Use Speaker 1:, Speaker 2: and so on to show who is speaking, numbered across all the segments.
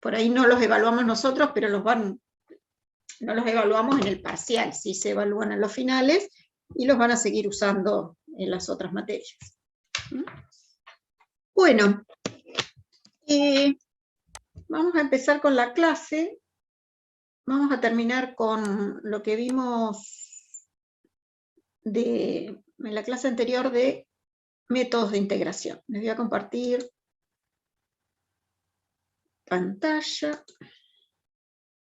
Speaker 1: por ahí no los evaluamos nosotros, pero no los evaluamos en el parcial, sí se evalúan en los finales, y los van a seguir usando en las otras materias. Bueno, vamos a empezar con la clase. Vamos a terminar con lo que vimos en la clase anterior de métodos de integración. Les voy a compartir pantalla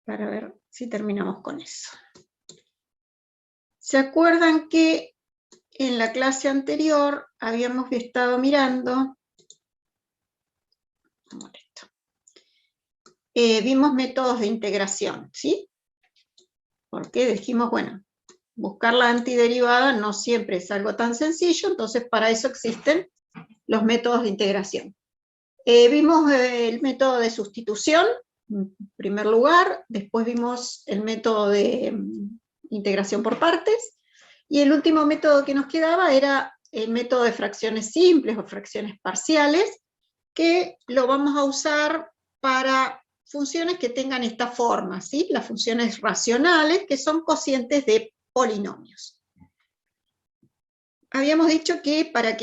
Speaker 1: para ver si terminamos con eso. ¿Se acuerdan que en la clase anterior habíamos estado mirando, vimos métodos de integración, ¿sí? Porque dijimos, bueno, buscar la antiderivada no siempre es algo tan sencillo, entonces para eso existen los métodos de integración. Vimos el método de sustitución, en primer lugar, después vimos el método de integración por partes, y el último método que nos quedaba era el método de fracciones simples o fracciones parciales, que lo vamos a usar para funciones que tengan esta forma, ¿sí? Las funciones racionales, que son cocientes de polinomios. Habíamos dicho que para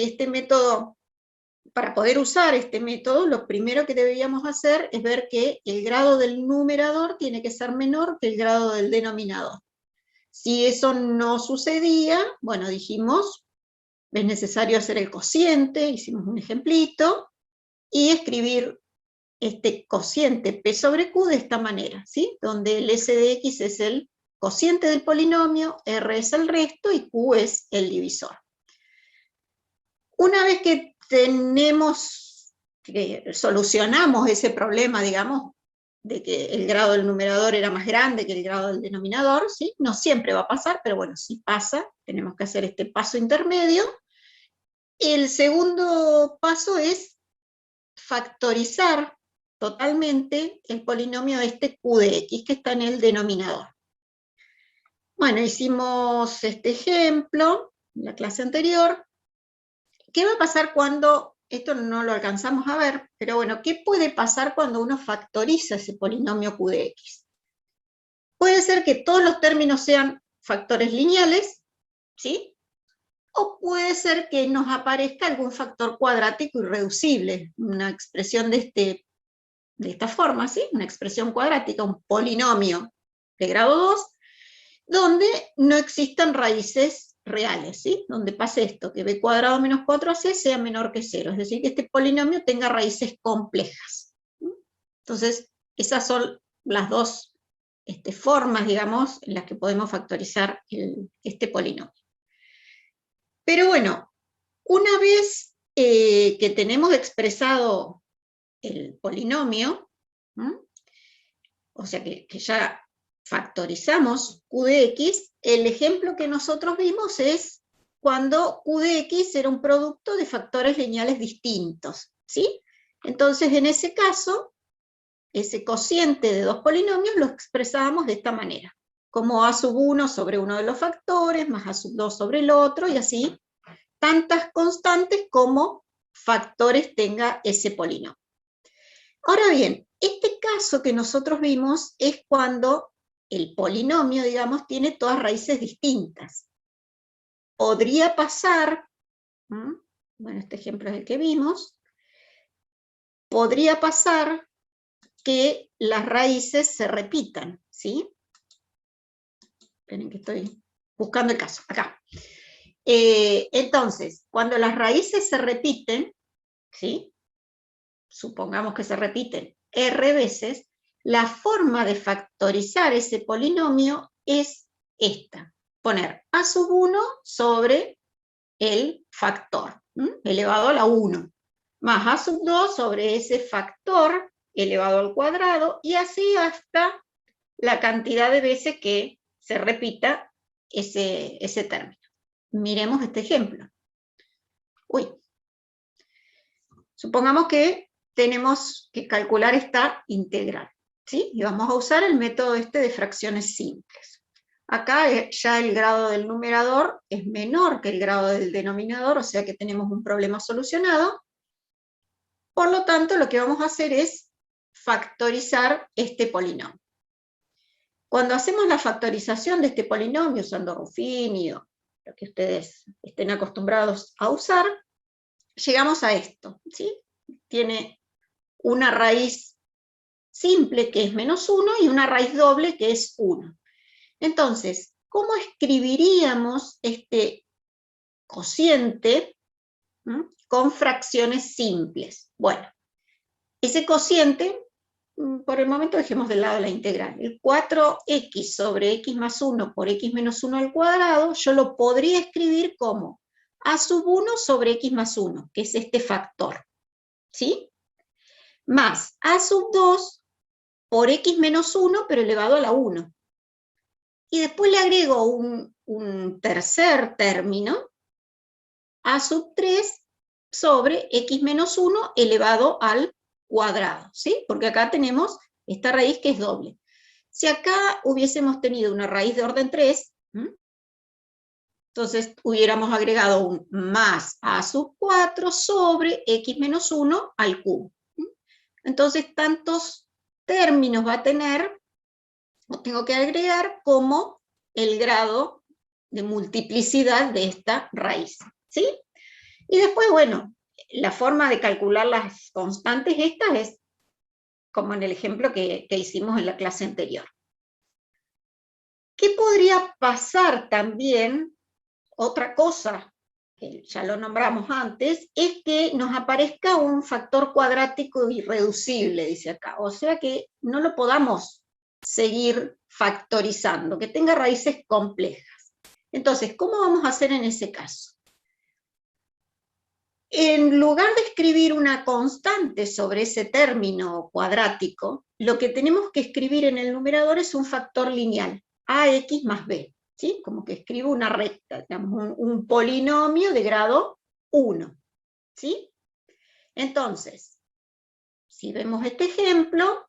Speaker 1: poder usar este método, lo primero que deberíamos hacer es ver que el grado del numerador tiene que ser menor que el grado del denominador. Si eso no sucedía, bueno, dijimos, es necesario hacer el cociente, hicimos un ejemplito, y escribir este cociente P sobre Q de esta manera, ¿sí? Donde el S de X es el cociente del polinomio, R es el resto y Q es el divisor. Una vez que solucionamos ese problema, digamos, de que el grado del numerador era más grande que el grado del denominador, ¿sí? No siempre va a pasar, pero bueno, si pasa, tenemos que hacer este paso intermedio. El segundo paso es factorizar totalmente el polinomio este Q de X, que está en el denominador. Bueno, hicimos este ejemplo en la clase anterior. ¿Qué va a pasar cuando, esto no lo alcanzamos a ver, pero bueno, ¿qué puede pasar cuando uno factoriza ese polinomio Q de X? Puede ser que todos los términos sean factores lineales, ¿sí? O puede ser que nos aparezca algún factor cuadrático irreducible, una expresión de esta forma, ¿sí? Una expresión cuadrática, un polinomio de grado 2, donde no existan raíces reales, ¿sí? Donde pase esto, que b cuadrado menos 4ac sea menor que 0, es decir, que este polinomio tenga raíces complejas. Entonces, esas son las dos formas, digamos, en las que podemos factorizar este polinomio. Pero bueno, una vez que tenemos expresado el polinomio, o sea que ya factorizamos Q de X, el ejemplo que nosotros vimos es cuando Q de X era un producto de factores lineales distintos, ¿sí? Entonces, en ese caso, ese cociente de dos polinomios lo expresábamos de esta manera, como A sub 1 sobre uno de los factores, más A sub 2 sobre el otro, y así, tantas constantes como factores tenga ese polinomio. Ahora bien, este caso que nosotros vimos es cuando el polinomio, digamos, tiene todas raíces distintas. Podría pasar, bueno, este ejemplo es el que vimos, podría pasar que las raíces se repitan, ¿sí? Esperen que estoy buscando el caso, acá. Entonces, cuando las raíces se repiten, ¿sí? Supongamos que se repiten R veces, la forma de factorizar ese polinomio es esta, poner A sub 1 sobre el factor, elevado a la 1, más A sub 2 sobre ese factor elevado al cuadrado, y así hasta la cantidad de veces que se repita ese término. Miremos este ejemplo. Supongamos que tenemos que calcular esta integral, ¿sí? Y vamos a usar el método de fracciones simples. Acá ya el grado del numerador es menor que el grado del denominador, o sea que tenemos un problema solucionado. Por lo tanto, lo que vamos a hacer es factorizar este polinomio. Cuando hacemos la factorización de este polinomio usando Ruffini o lo que ustedes estén acostumbrados a usar, llegamos a esto, ¿sí? Tiene una raíz simple que es -1 y una raíz doble que es 1. Entonces, ¿cómo escribiríamos este cociente con fracciones simples? Bueno, ese cociente, por el momento dejemos de lado la integral. El 4x sobre x más 1 por x menos 1 al cuadrado, yo lo podría escribir como a sub 1 sobre x más 1, que es este factor, ¿sí? Más a sub 2 por x menos 1, pero elevado a la 1. Y después le agrego un tercer término, a sub 3 sobre x menos 1 elevado al cuadrado, ¿sí? Porque acá tenemos esta raíz que es doble. Si acá hubiésemos tenido una raíz de orden 3, entonces hubiéramos agregado un más a sub 4 sobre x menos 1 al cubo. Entonces tantos términos va a tener, o tengo que agregar, como el grado de multiplicidad de esta raíz, ¿sí? Y después, bueno, la forma de calcular las constantes estas es como en el ejemplo que hicimos en la clase anterior. ¿Qué podría pasar también? Otra cosa, que ya lo nombramos antes, es que nos aparezca un factor cuadrático irreducible, dice acá. O sea que no lo podamos seguir factorizando, que tenga raíces complejas. Entonces, ¿cómo vamos a hacer en ese caso? En lugar de escribir una constante sobre ese término cuadrático, lo que tenemos que escribir en el numerador es un factor lineal, ax más b, ¿sí? Como que escribo una recta, digamos, un polinomio de grado 1, ¿sí? Entonces, si vemos este ejemplo,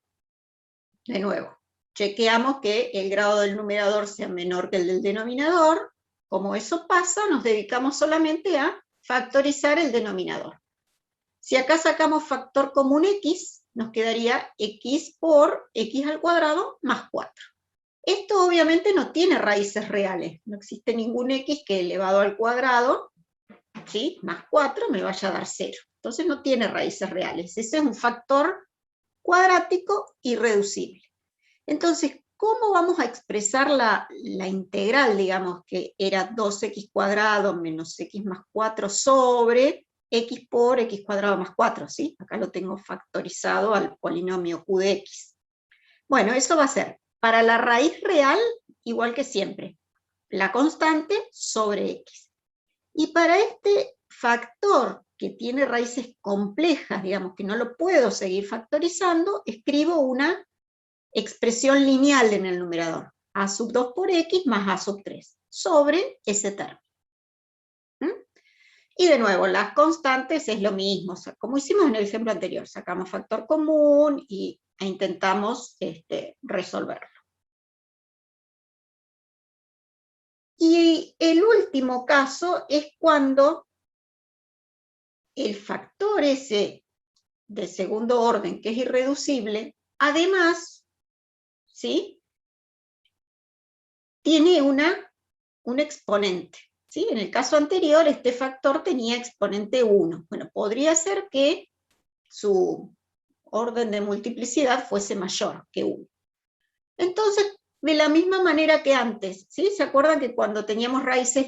Speaker 1: de nuevo, chequeamos que el grado del numerador sea menor que el del denominador. Como eso pasa, nos dedicamos solamente a factorizar el denominador. Si acá sacamos factor común x, nos quedaría x por x al cuadrado más 4. Esto obviamente no tiene raíces reales, no existe ningún x que elevado al cuadrado, ¿sí?, más 4 me vaya a dar 0. Entonces no tiene raíces reales, ese es un factor cuadrático irreducible. Entonces, ¿cómo vamos a expresar la integral, digamos, que era 2x cuadrado menos x más 4 sobre x por x cuadrado más 4, ¿sí? Acá lo tengo factorizado al polinomio q de x. Bueno, eso va a ser, para la raíz real, igual que siempre, la constante sobre x. Y para este factor que tiene raíces complejas, digamos, que no lo puedo seguir factorizando, escribo una expresión lineal en el numerador, a sub 2 por x más a sub 3, sobre ese término. Y de nuevo, las constantes es lo mismo, o sea, como hicimos en el ejemplo anterior, sacamos factor común e intentamos resolverlo. Y el último caso es cuando el factor ese de segundo orden, que es irreducible, además, ¿sí?, tiene un exponente, ¿sí? En el caso anterior, este factor tenía exponente 1. Bueno, podría ser que su orden de multiplicidad fuese mayor que 1. Entonces, de la misma manera que antes, ¿sí? ¿Se acuerdan que cuando teníamos raíces,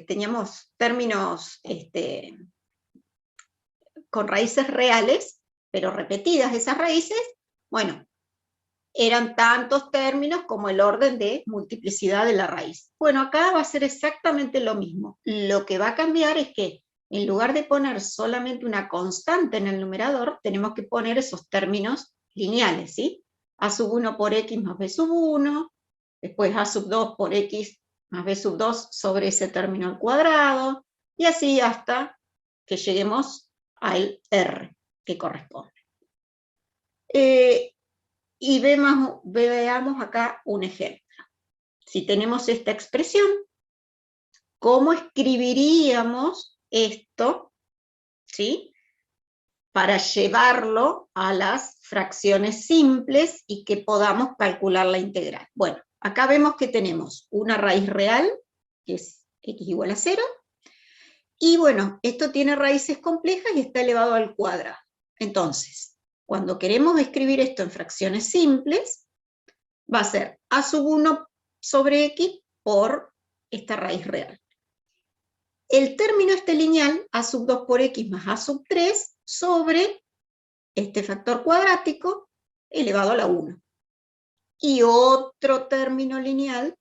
Speaker 1: teníamos términos con raíces reales, pero repetidas esas raíces? Bueno, eran tantos términos como el orden de multiplicidad de la raíz. Bueno, acá va a ser exactamente lo mismo. Lo que va a cambiar es que en lugar de poner solamente una constante en el numerador, tenemos que poner esos términos lineales, ¿sí? A sub 1 por x más b sub 1, después a sub 2 por x más b sub 2 sobre ese término al cuadrado, y así hasta que lleguemos al r que corresponde. Y veamos acá un ejemplo. Si tenemos esta expresión, ¿cómo escribiríamos esto, ¿sí?, para llevarlo a las fracciones simples y que podamos calcular la integral. Bueno, acá vemos que tenemos una raíz real, que es x igual a 0, y bueno, esto tiene raíces complejas y está elevado al cuadrado. Entonces, cuando queremos escribir esto en fracciones simples, va a ser a sub 1 sobre x por esta raíz real. El término este lineal, a sub 2 por x más a sub 3, sobre este factor cuadrático elevado a la 1. Y otro término lineal,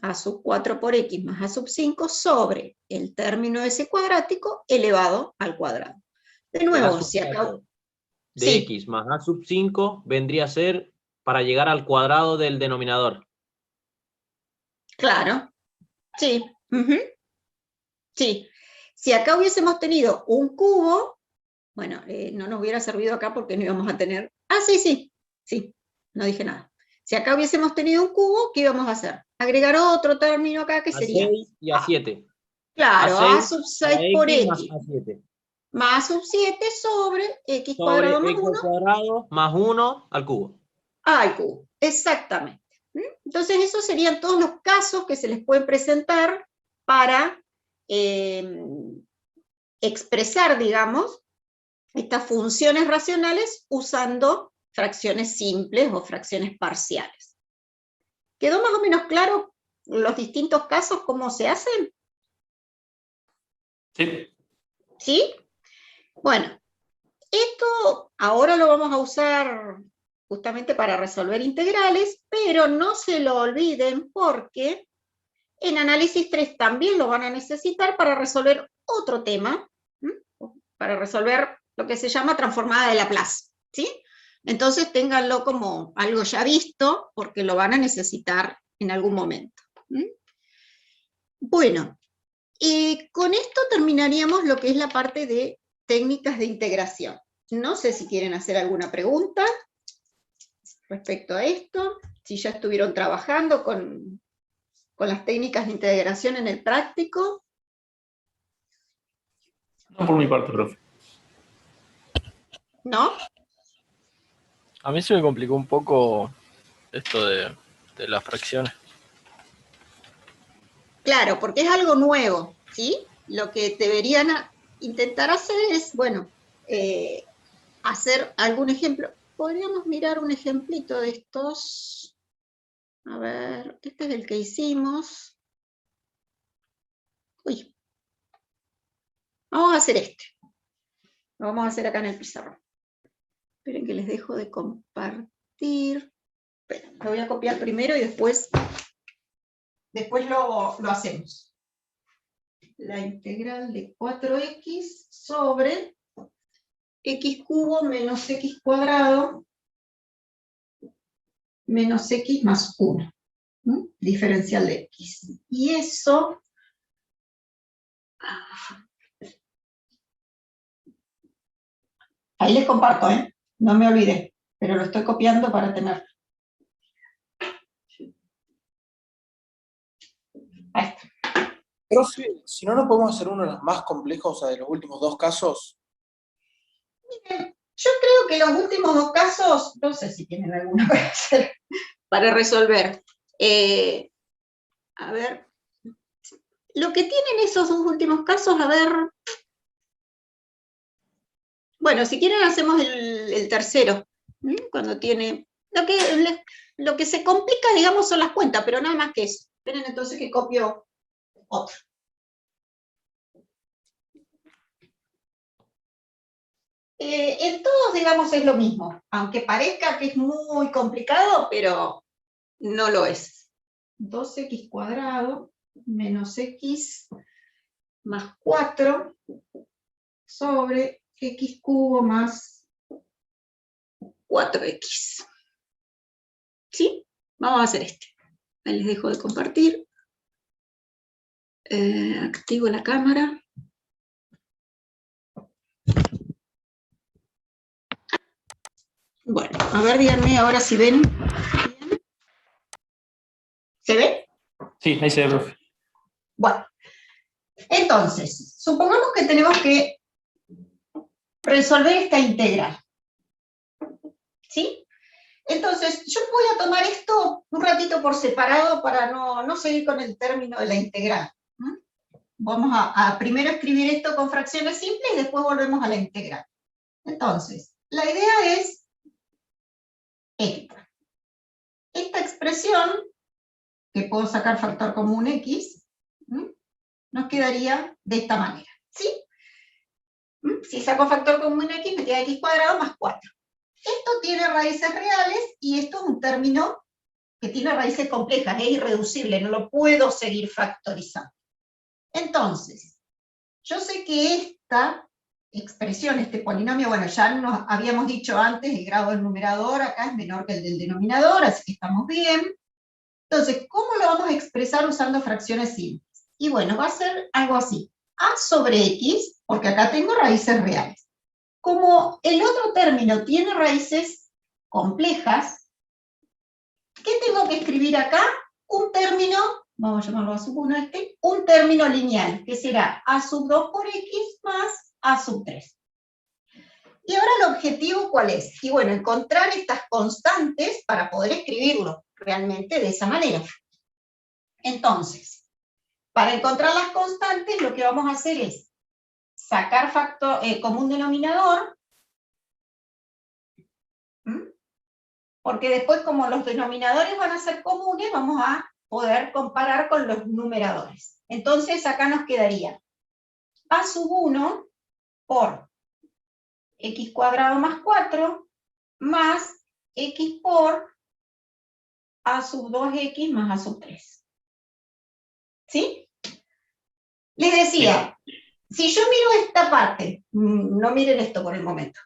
Speaker 1: a sub 4 por x más a sub 5, sobre el término ese cuadrático elevado al cuadrado. De nuevo, si acá...
Speaker 2: De
Speaker 1: sí.
Speaker 2: x más a sub 5 vendría a ser para llegar al cuadrado del denominador.
Speaker 1: Claro, sí. Sí. Si acá hubiésemos tenido un cubo, bueno, no nos hubiera servido acá porque no íbamos a tener... Ah, sí, no dije nada. Si acá hubiésemos tenido un cubo, ¿qué íbamos a hacer? Agregar otro término acá que
Speaker 2: A
Speaker 1: sería...
Speaker 2: 6 y a 7.
Speaker 1: Claro,
Speaker 2: a
Speaker 1: a
Speaker 2: 6
Speaker 1: sub
Speaker 2: a
Speaker 1: 6 por
Speaker 2: x
Speaker 1: x,
Speaker 2: más a 7.
Speaker 1: más sub 7 sobre x
Speaker 2: Sobre
Speaker 1: cuadrado más
Speaker 2: x
Speaker 1: 1
Speaker 2: al cuadrado más 1 al cubo.
Speaker 1: al cubo. Exactamente. Entonces, esos serían todos los casos que se les pueden presentar para expresar, digamos, estas funciones racionales usando fracciones simples o fracciones parciales. ¿Quedó más o menos claro los distintos casos, cómo se hacen?
Speaker 3: Sí.
Speaker 1: ¿Sí? Bueno, esto ahora lo vamos a usar justamente para resolver integrales, pero no se lo olviden porque en análisis 3 también lo van a necesitar para resolver otro tema, para resolver lo que se llama transformada de Laplace, ¿sí? Entonces ténganlo como algo ya visto, porque lo van a necesitar en algún momento. Bueno, con esto terminaríamos lo que es la parte de técnicas de integración. No sé si quieren hacer alguna pregunta respecto a esto, si ya estuvieron trabajando con las técnicas de integración en el práctico.
Speaker 3: No por mi parte, profe.
Speaker 1: ¿No?
Speaker 4: A mí se me complicó un poco esto de las fracciones.
Speaker 1: Claro, porque es algo nuevo, ¿sí? Lo que deberían intentar hacer es, bueno, hacer algún ejemplo. Podríamos mirar un ejemplito de estos. A ver, este es el que hicimos. Uy. Vamos a hacer este. Lo vamos a hacer acá en el pizarrón. Esperen que les dejo de compartir. Esperen, lo voy a copiar primero y después lo hacemos. La integral de 4x sobre x cubo menos x cuadrado menos x más 1. Diferencial de x. Y eso... Ahí les comparto, no me olvidé, pero lo estoy copiando para tener. Ahí está.
Speaker 5: Profe, si no, ¿no podemos hacer uno de los más complejos, o sea, de los últimos dos casos?
Speaker 1: Miren, yo creo que los últimos dos casos, no sé si tienen alguno para hacer, para resolver. A ver, lo que tienen esos dos últimos casos, a ver... Bueno, si quieren hacemos el tercero, cuando tiene... Lo que se complica, digamos, son las cuentas, pero nada más que eso. Esperen entonces que copio otro. En todos, digamos, es lo mismo, aunque parezca que es muy complicado, pero no lo es. 2x cuadrado menos x más 4 sobre x cubo más 4x. ¿Sí? Vamos a hacer este. Ahí les dejo de compartir. Activo la cámara. Bueno, a ver, díganme ahora si ven. ¿Se ve?
Speaker 3: Sí, ahí se ve, profe.
Speaker 1: Bueno, entonces, supongamos que tenemos que resolver esta integral. ¿Sí? Entonces, yo voy a tomar esto un ratito por separado para no seguir con el término de la integral. Vamos a primero escribir esto con fracciones simples y después volvemos a la integral. Entonces, la idea es esta. Esta expresión, que puedo sacar factor común x, nos quedaría de esta manera. ¿Sí? Si saco factor común x, me queda x cuadrado más 4. Esto tiene raíces reales y esto es un término que tiene raíces complejas, es irreducible, no lo puedo seguir factorizando. Entonces, yo sé que esta expresión, este polinomio, bueno, ya nos habíamos dicho antes, el grado del numerador acá es menor que el del denominador, así que estamos bien. Entonces, ¿cómo lo vamos a expresar usando fracciones simples? Y bueno, va a ser algo así. A sobre x, porque acá tengo raíces reales. Como el otro término tiene raíces complejas, ¿qué tengo que escribir acá? Un término, vamos a llamarlo a sub 1 un término lineal, que será a sub 2 por x más a sub 3. Y ahora el objetivo, ¿cuál es? Y bueno, encontrar estas constantes para poder escribirlo realmente de esa manera. Entonces, para encontrar las constantes, lo que vamos a hacer es sacar factor común denominador, porque después, como los denominadores van a ser comunes, vamos a poder comparar con los numeradores. Entonces, acá nos quedaría a sub 1 por x cuadrado más 4 más x por a sub 2x más a sub 3. ¿Sí? Les decía, si yo miro esta parte, no miren esto por el momento,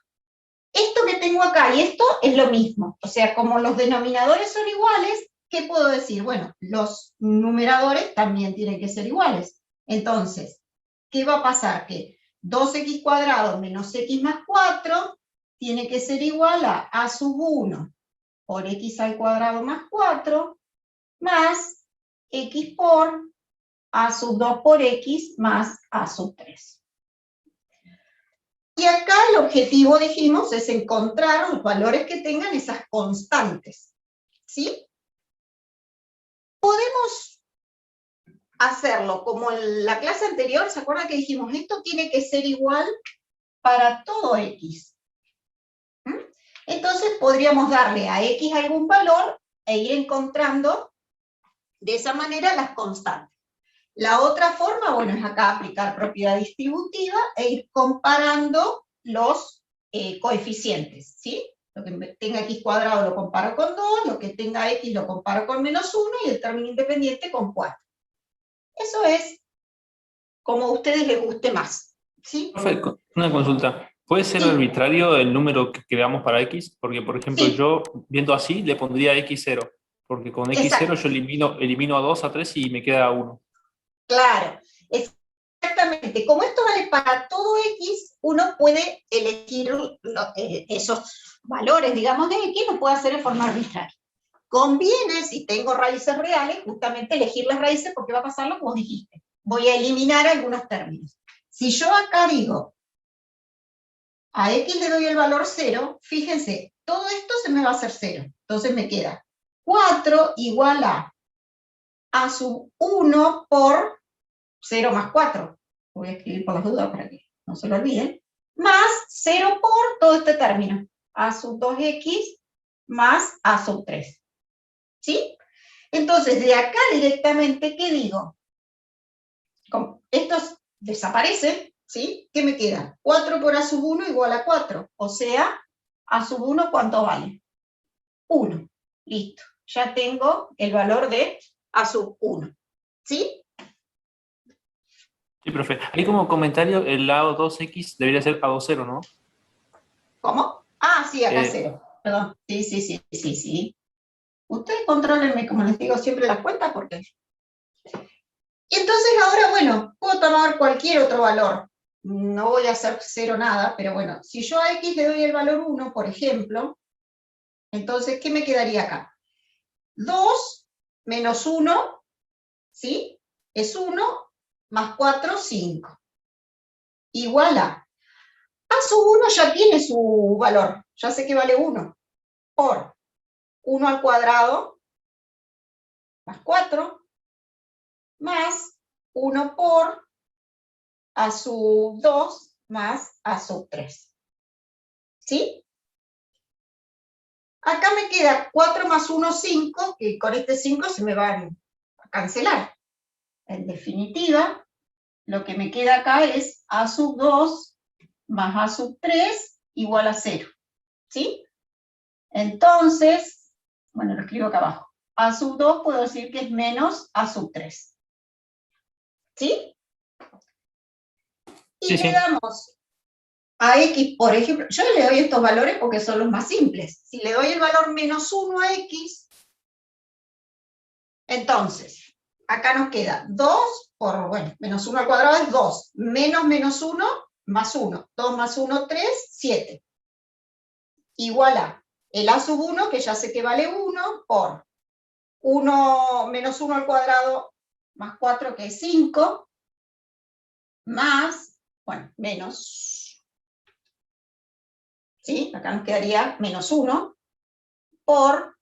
Speaker 1: esto que tengo acá y esto es lo mismo, o sea, como los denominadores son iguales, ¿qué puedo decir? Bueno, los numeradores también tienen que ser iguales. Entonces, ¿qué va a pasar? Que 2x cuadrado menos x más 4 tiene que ser igual a sub 1 por x al cuadrado más 4 más x por a sub 2 por x más a sub 3. Y acá el objetivo, dijimos, es encontrar los valores que tengan esas constantes. ¿Sí? Podemos hacerlo como en la clase anterior, ¿se acuerdan que dijimos? Esto tiene que ser igual para todo x. Entonces podríamos darle a x algún valor e ir encontrando de esa manera las constantes. La otra forma, bueno, es acá aplicar propiedad distributiva e ir comparando los coeficientes, ¿sí? Lo que tenga x cuadrado lo comparo con 2, lo que tenga x lo comparo con menos 1 y el término independiente con 4. Eso es como a ustedes les guste más, ¿sí?
Speaker 3: Perfecto. Una consulta. ¿Puede ser
Speaker 1: Sí.
Speaker 3: arbitrario el número que creamos para x? Porque, por ejemplo,
Speaker 1: Sí.
Speaker 3: yo, viendo así, le pondría x0. Porque con x0
Speaker 1: Exacto.
Speaker 3: yo elimino a 2, a 3 y me queda 1.
Speaker 1: Claro, exactamente. Como esto vale para todo x, uno puede elegir esos valores, digamos, de x, lo puede hacer de forma arbitraria. Conviene, si tengo raíces reales, justamente elegir las raíces porque va a pasar lo que vos dijiste. Voy a eliminar algunos términos. Si yo acá digo, a x le doy el valor 0, fíjense, todo esto se me va a hacer 0. Entonces me queda 4 igual a sub 1 por 0 más 4. Voy a escribir por las dudas para que no se lo olviden. Más 0 por todo este término. A sub 2x más a sub 3. ¿Sí? Entonces, de acá directamente, ¿qué digo? Como estos desaparecen, ¿sí? ¿Qué me queda? 4 por a sub 1 igual a 4. O sea, a sub 1, ¿cuánto vale? 1. Listo. Ya tengo el valor de a sub 1. ¿Sí?
Speaker 3: Sí, profe. Ahí como comentario, el lado 2x debería ser a 2,0, ¿no?
Speaker 1: ¿Cómo? Ah, sí, acá 0. Perdón. Sí. Ustedes contrólenme, como les digo siempre, las cuentas, porque... Y entonces ahora, bueno, puedo tomar cualquier otro valor. No voy a hacer 0 nada, pero bueno, si yo a x le doy el valor 1, por ejemplo, entonces, ¿qué me quedaría acá? 2 menos 1, ¿sí? Es 1, más 4, 5. Igual a A sub 1 ya tiene su valor, ya sé que vale 1, por 1 al cuadrado más 4, más 1 por a sub 2 más a sub 3. ¿Sí? Acá me queda 4 más 1, 5, que con este 5 se me van a cancelar. En definitiva, lo que me queda acá es a sub 2 más a sub 3 igual a 0. ¿Sí? Entonces, bueno, lo escribo acá abajo. A sub 2 puedo decir que es menos a sub 3. ¿Sí? Y
Speaker 3: Sí, sí.
Speaker 1: le damos a x, por ejemplo, yo le doy estos valores porque son los más simples. Si le doy el valor menos 1 a x, entonces, acá nos queda 2 por, bueno, menos 1 al cuadrado es 2, menos 1 más 1, 2 más 1, 3, 7. Igual a el a sub 1, que ya sé que vale 1, por 1 menos 1 al cuadrado más 4, que es 5, más, bueno, menos, ¿sí? Acá nos quedaría menos 1, por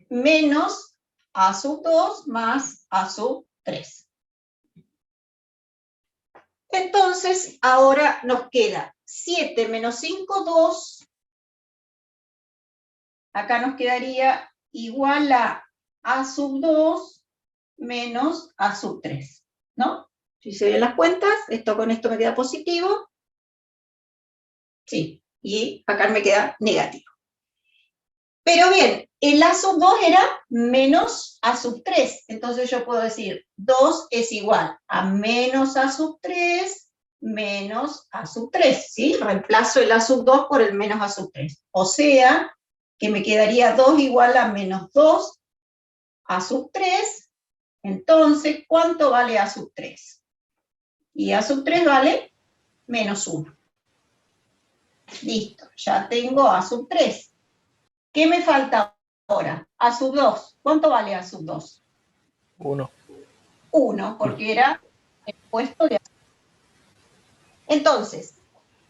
Speaker 1: menos a sub 2 más a sub 3. Entonces, ahora nos queda 7 menos 5, 2. Acá nos quedaría igual a sub 2 menos a sub 3, ¿no? Si se ven las cuentas, esto con esto me queda positivo. Sí, y acá me queda negativo. Pero bien, el a sub 2 era menos a sub 3, entonces yo puedo decir 2 es igual a menos a sub 3 menos a sub 3, ¿sí? Reemplazo el a sub 2 por el menos a sub 3. O sea, que me quedaría 2 igual a menos 2 a sub 3, entonces, ¿cuánto vale a sub 3? Y a sub 3 vale menos 1. Listo, ya tengo a sub 3. ¿Qué me falta ahora? A sub 2. ¿Cuánto vale a sub 2?
Speaker 4: 1.
Speaker 1: 1, porque era el puesto de... Entonces,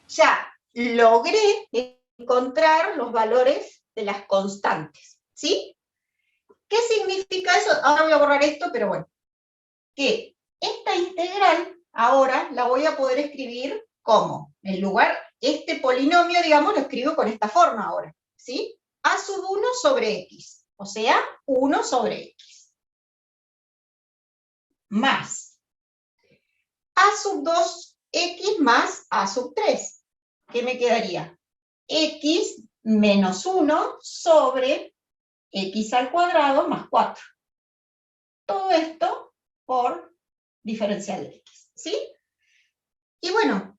Speaker 1: ya logré encontrar los valores de las constantes, ¿sí? ¿Qué significa eso? Ahora voy a borrar esto, pero bueno. Que esta integral ahora la voy a poder escribir como, en lugar, este polinomio, digamos, lo escribo con esta forma ahora, ¿sí? A sub 1 sobre x, o sea, 1 sobre x. Más a sub 2x más a sub 3. ¿Qué me quedaría? X menos 1 sobre x al cuadrado más 4. Todo esto por diferencial de x, ¿sí? Y bueno,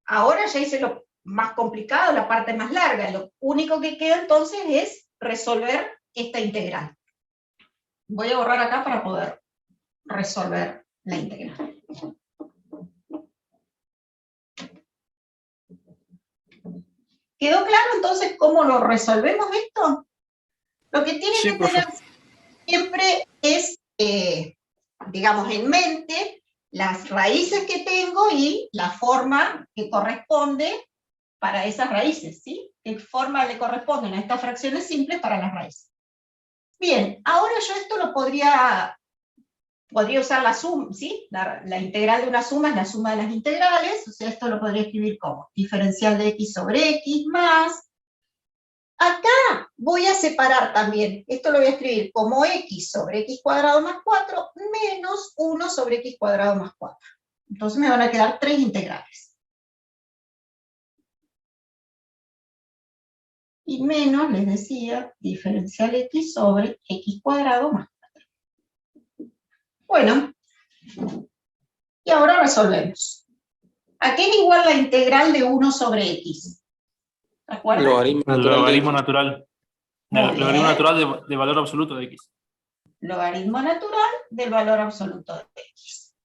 Speaker 1: ahora ya hice lo más complicado, la parte más larga. Lo único que queda entonces es resolver esta integral. Voy a borrar acá para poder resolver la integral. ¿Quedó claro entonces cómo lo resolvemos esto? Lo que tienen
Speaker 4: Sí,
Speaker 1: que
Speaker 4: profe.
Speaker 1: tener siempre es, digamos, en mente las raíces que tengo y la forma que corresponde para esas raíces, ¿sí? ¿Qué forma le corresponden a estas fracciones simples para las raíces? Bien, ahora yo esto lo podría usar la suma, ¿sí? La integral de una suma es la suma de las integrales, o sea, esto lo podría escribir como diferencial de x sobre x más. Acá voy a separar también, esto lo voy a escribir como x sobre x cuadrado más 4 menos 1 sobre x cuadrado más 4. Entonces me van a quedar 3 integrales. Y menos, les decía, diferencial x sobre x cuadrado más 4. Bueno, y ahora resolvemos. ¿A qué es igual la integral de 1 sobre x? ¿De acuerdo?
Speaker 6: Logaritmo natural de
Speaker 3: Logaritmo
Speaker 6: x.
Speaker 3: natural.
Speaker 1: Muy
Speaker 3: Logaritmo
Speaker 1: bien.
Speaker 3: natural de valor absoluto de x.
Speaker 1: Logaritmo natural del valor absoluto de x.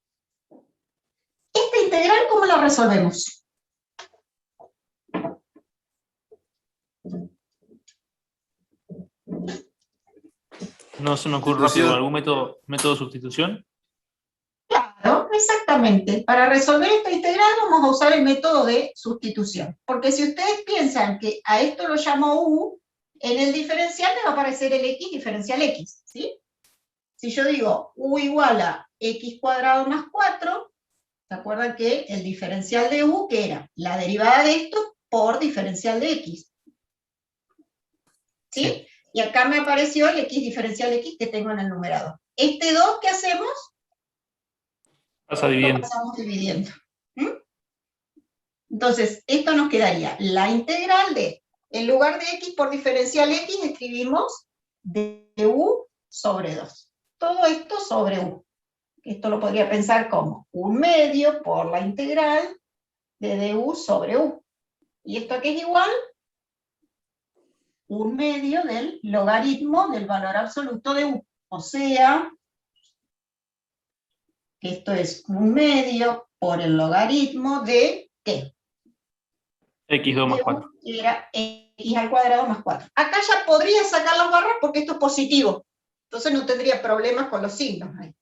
Speaker 1: Esta integral, ¿cómo la resolvemos?
Speaker 3: No se me ocurre rápido, ¿algún método de sustitución?
Speaker 1: Claro, exactamente. Exactamente. Para resolver esta integral vamos a usar el método de sustitución. Porque si ustedes piensan que a esto lo llamo u, en el diferencial me va a aparecer el x diferencial x, ¿sí? Si yo digo u igual a x cuadrado más 4, ¿se acuerdan que el diferencial de u, que era la derivada de esto por diferencial de x? ¿Sí? Y acá me apareció el x diferencial x que tengo en el numerador. Este 2, ¿qué hacemos?
Speaker 3: Pasa
Speaker 1: Lo
Speaker 3: dividiendo.
Speaker 1: pasamos dividiendo. ¿Mm? Entonces, esto nos quedaría la integral de, en lugar de x por diferencial x, escribimos du sobre 2. Todo esto sobre u. Esto lo podría pensar como 1/2 por la integral de du sobre u. ¿Y esto qué es igual? 1/2 del logaritmo del valor absoluto de u. O sea, que esto es 1/2 por el logaritmo de, ¿qué?
Speaker 3: X2 más
Speaker 1: De
Speaker 3: 4.
Speaker 1: u, que era x al cuadrado más 4. Acá ya podría sacar las barras porque esto es positivo. Entonces no tendría problemas con los signos ahí.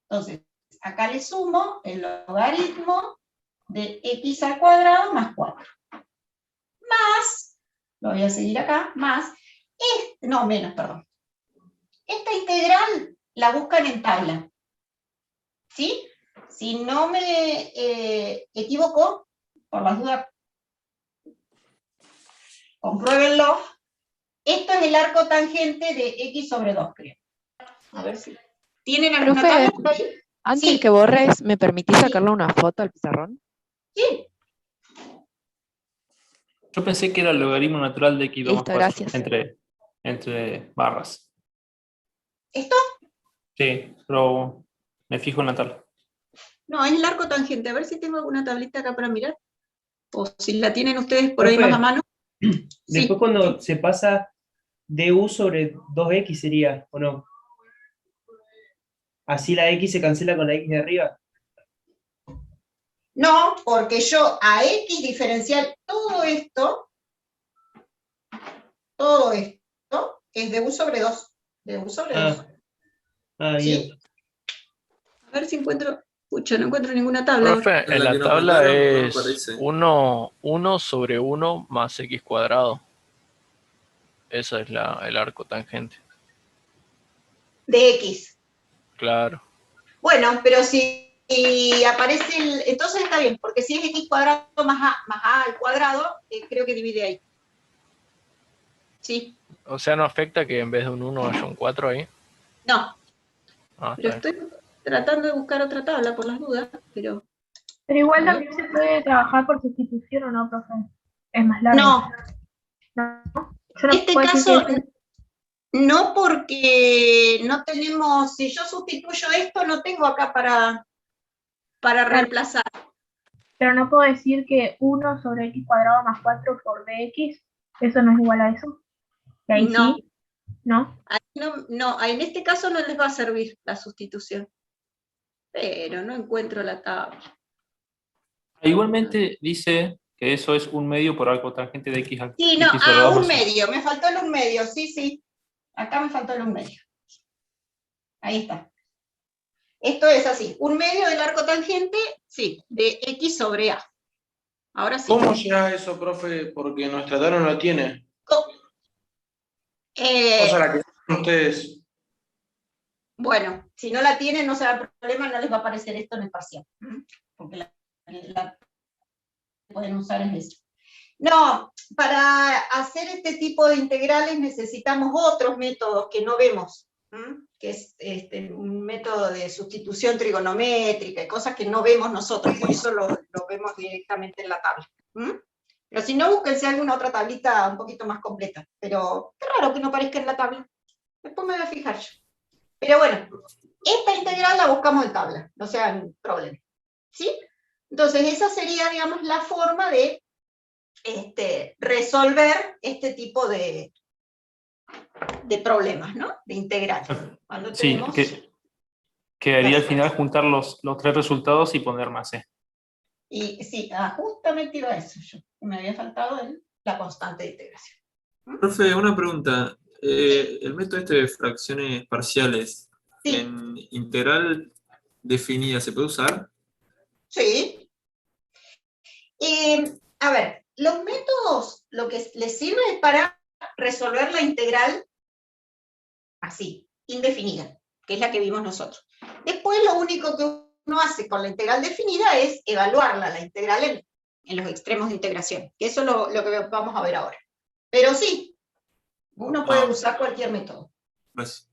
Speaker 1: Entonces, acá le sumo el logaritmo de x al cuadrado más 4. Más, lo voy a seguir acá, más, no, menos, perdón. Esta integral la buscan en tabla. ¿Sí? Si no me equivoco, por las dudas, compruébenlo. Esto es el arco tangente de x sobre 2, creo. A ver si. ¿Tienen alguna
Speaker 6: Profe,
Speaker 1: tabla por ahí?
Speaker 6: antes
Speaker 1: Sí.
Speaker 6: que borres, ¿me permitís sacarle una foto al pizarrón?
Speaker 1: Sí.
Speaker 3: Yo pensé que era el logaritmo natural de X2 más
Speaker 6: Listo,
Speaker 3: 4.
Speaker 6: gracias.
Speaker 3: Entre barras.
Speaker 1: ¿Esto?
Speaker 3: Sí, pero me fijo en la tabla.
Speaker 1: No, es el arco tangente. A ver si tengo alguna tablita acá para mirar. O si la tienen ustedes por ahí
Speaker 7: Profe,
Speaker 1: más a mano.
Speaker 7: después cuando se pasa du sobre 2x sería, ¿o no? Así la x se cancela con la x de arriba.
Speaker 1: No, porque yo a x diferencial todo esto es de u sobre 2. De u sobre 2.
Speaker 7: Bien.
Speaker 1: ¿Sí? A ver si encuentro. Pucha, no encuentro ninguna tabla.
Speaker 4: Profe,
Speaker 8: En
Speaker 4: en
Speaker 8: la
Speaker 4: la
Speaker 8: que nos
Speaker 4: tabla
Speaker 8: mandaron no
Speaker 4: es
Speaker 8: aparece.
Speaker 4: 1 sobre 1 más x cuadrado. Esa es el arco tangente.
Speaker 1: De x.
Speaker 4: Claro.
Speaker 1: Bueno, pero si aparece el. Entonces está bien, porque si es x cuadrado más a al cuadrado, creo que divide ahí. Sí.
Speaker 4: O sea, ¿no afecta que en vez de un 1 haya un 4 ahí?
Speaker 1: No,
Speaker 4: Ah,
Speaker 1: pero
Speaker 4: está bien.
Speaker 1: estoy tratando de buscar otra tabla por las dudas, pero.
Speaker 9: Pero igual
Speaker 1: A ver.
Speaker 9: también se puede trabajar por sustitución o no, profe. Es más largo.
Speaker 1: No,
Speaker 9: Yo no
Speaker 1: este
Speaker 9: puedo decir
Speaker 1: caso
Speaker 9: que
Speaker 1: no, porque no tenemos, si yo sustituyo esto, no tengo acá para reemplazar.
Speaker 9: pero no puedo decir que 1 sobre x cuadrado más 4 por dx, eso no es igual a eso. Y ahí
Speaker 1: No.
Speaker 9: sí, ¿no?
Speaker 1: No, en este caso no les va a servir la sustitución. Pero no encuentro la tabla.
Speaker 3: Igualmente dice que eso es 1/2 por arco tangente de X al
Speaker 1: Sí, no,
Speaker 3: X sobre 2
Speaker 1: un
Speaker 3: más 5.
Speaker 1: medio, me faltó el 1/2, sí. Acá me faltó el 1/2. Ahí está. Esto es así, 1/2 del arco tangente, sí, de x sobre a. Ahora sí.
Speaker 5: ¿Cómo llega a eso, profe? Porque nuestra tabla no la tiene. O sea, la que tienen ustedes.
Speaker 1: Bueno, si no la tienen, no se da problema, no les va a aparecer esto en el parcial. Porque la pueden usar en eso. No, para hacer este tipo de integrales necesitamos otros métodos que no vemos, que es un método de sustitución trigonométrica y cosas que no vemos nosotros, por eso lo vemos directamente en la tabla. Pero si no, búsquense alguna otra tablita un poquito más completa, pero qué raro que no aparezca en la tabla. Después me voy a fijar yo. Pero bueno, esta integral la buscamos en tabla, no sea un problema. ¿Sí? Entonces esa sería, digamos, la forma de resolver este tipo de problemas, ¿no? De integral. Cuando
Speaker 3: Sí,
Speaker 1: tenemos...
Speaker 3: quedaría al final juntar los 3 resultados y poner más C.
Speaker 1: Y sí, justamente iba a eso yo. Me había faltado la constante de integración.
Speaker 8: Profe, una pregunta. El método de fracciones parciales,
Speaker 1: Sí.
Speaker 8: en integral definida, ¿se puede usar?
Speaker 1: Sí. A ver, los métodos lo que les sirve es para resolver la integral así, indefinida, que es la que vimos nosotros. Después lo único que uno hace con la integral definida es evaluarla, la integral en los extremos de integración, que eso es lo que vamos a ver ahora. Pero sí, uno puede usar cualquier método.
Speaker 8: Pues,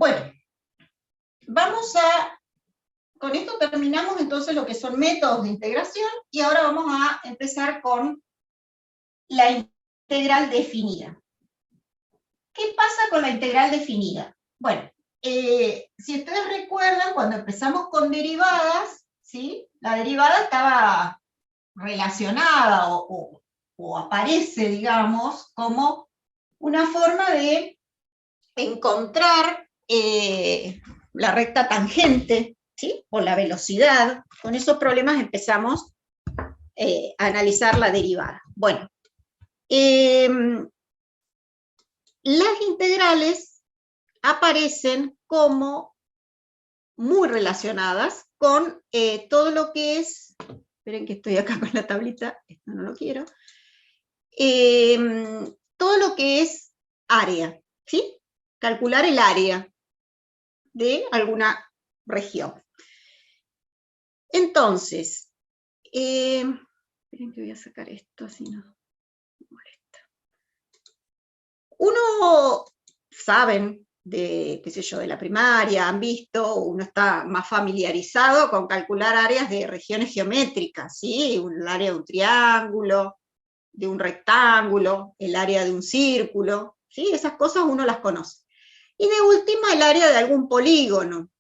Speaker 1: Bueno, con esto terminamos entonces lo que son métodos de integración, y ahora vamos a empezar con la integral definida. ¿Qué pasa con la integral definida? Bueno, si ustedes recuerdan, cuando empezamos con derivadas, ¿sí? La derivada estaba relacionada o aparece, digamos, como una forma de encontrar la recta tangente, ¿sí? O la velocidad. Con esos problemas empezamos a analizar la derivada. Bueno, las integrales aparecen como muy relacionadas con todo lo que es, esperen que estoy acá con la tablita, esto no lo quiero, todo lo que es área, ¿sí? Calcular el área de alguna región. Entonces, esperen que voy a sacar esto, así no me molesta. Uno, saben, qué sé yo, de la primaria, han visto, uno está más familiarizado con calcular áreas de regiones geométricas, ¿sí? El área de un triángulo, de un rectángulo, el área de un círculo, ¿sí? Esas cosas uno las conoce. Y de última, el área de algún polígono.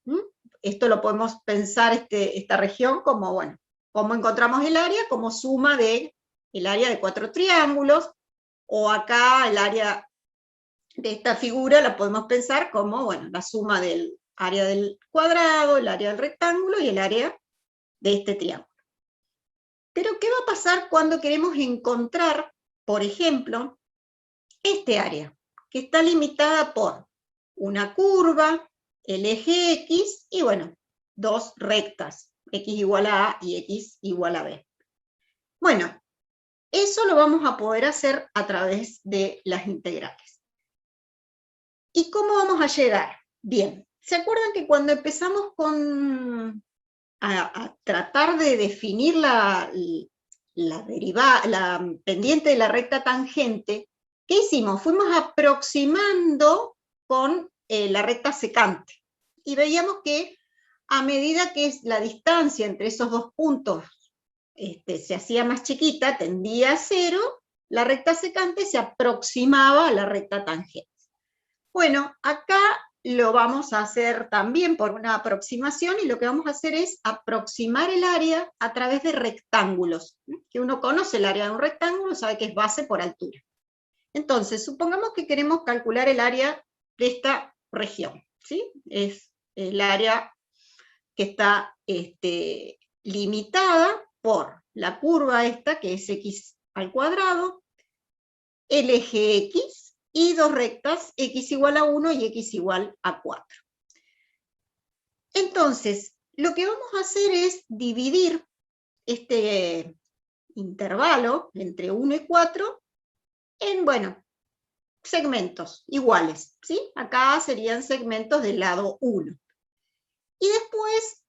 Speaker 1: Esto lo podemos pensar, esta región, como, bueno, cómo encontramos el área, como suma del área de 4 triángulos, o acá el área de esta figura la podemos pensar como, bueno, la suma del área del cuadrado, el área del rectángulo y el área de este triángulo. Pero, ¿qué va a pasar cuando queremos encontrar, por ejemplo, este área, que está limitada por una curva, el eje X, y bueno, dos rectas, X igual a A y X igual a B? Bueno, eso lo vamos a poder hacer a través de las integrales. ¿Y cómo vamos a llegar? Bien, ¿se acuerdan que cuando empezamos a tratar de definir la pendiente de la recta tangente, ¿qué hicimos? Fuimos aproximando con la recta secante, y veíamos que a medida que la distancia entre esos dos puntos se hacía más chiquita, tendía a 0, la recta secante se aproximaba a la recta tangente. Bueno, acá lo vamos a hacer también por una aproximación, y lo que vamos a hacer es aproximar el área a través de rectángulos. Que uno conoce el área de un rectángulo, sabe que es base por altura. Entonces, supongamos que queremos calcular el área de esta región, ¿sí? Es el área que está limitada por la curva esta, que es x al cuadrado, el eje X, y dos rectas, x igual a 1 y x igual a 4. Entonces, lo que vamos a hacer es dividir este intervalo entre 1 y 4 en, bueno, segmentos iguales, ¿sí? Acá serían segmentos del lado 1. Y después,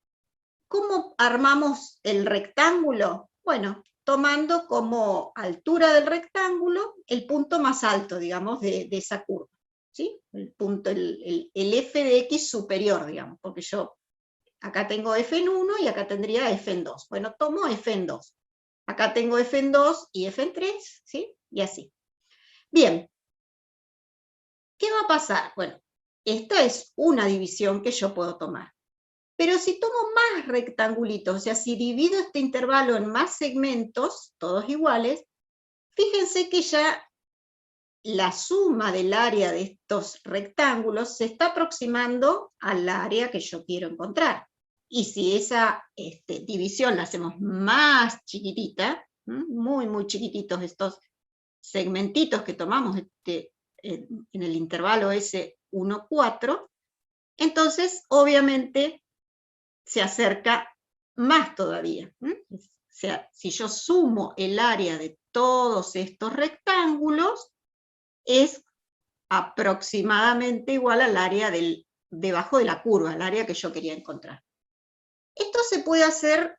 Speaker 1: ¿cómo armamos el rectángulo? Bueno, tomando como altura del rectángulo el punto más alto, digamos, de esa curva, ¿sí? El punto, el f de x superior, digamos, porque yo acá tengo f en 1 y acá tendría f en 2. Bueno, tomo f en 2. Acá tengo f en 2 y f en 3, ¿sí? Y así. Bien. ¿Qué va a pasar? Bueno, esta es una división que yo puedo tomar. Pero si tomo más rectangulitos, o sea, si divido este intervalo en más segmentos, todos iguales, fíjense que ya la suma del área de estos rectángulos se está aproximando al área que yo quiero encontrar. Y si esa división la hacemos más chiquitita, muy, muy chiquititos estos segmentitos que tomamos en el intervalo ese 1, 4, entonces obviamente se acerca más todavía. O sea, si yo sumo el área de todos estos rectángulos, es aproximadamente igual al área debajo de la curva, al área que yo quería encontrar. Esto se puede hacer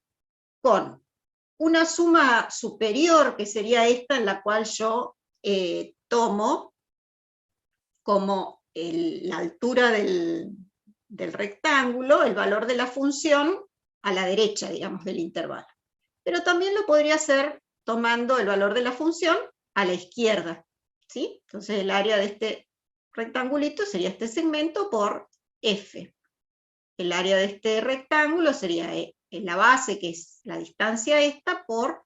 Speaker 1: con una suma superior, que sería esta, en la cual yo tomo como la altura del rectángulo, el valor de la función a la derecha, digamos, del intervalo. Pero también lo podría hacer tomando el valor de la función a la izquierda, ¿sí? Entonces el área de este rectangulito sería este segmento por F. El área de este rectángulo sería en la base, que es la distancia esta, por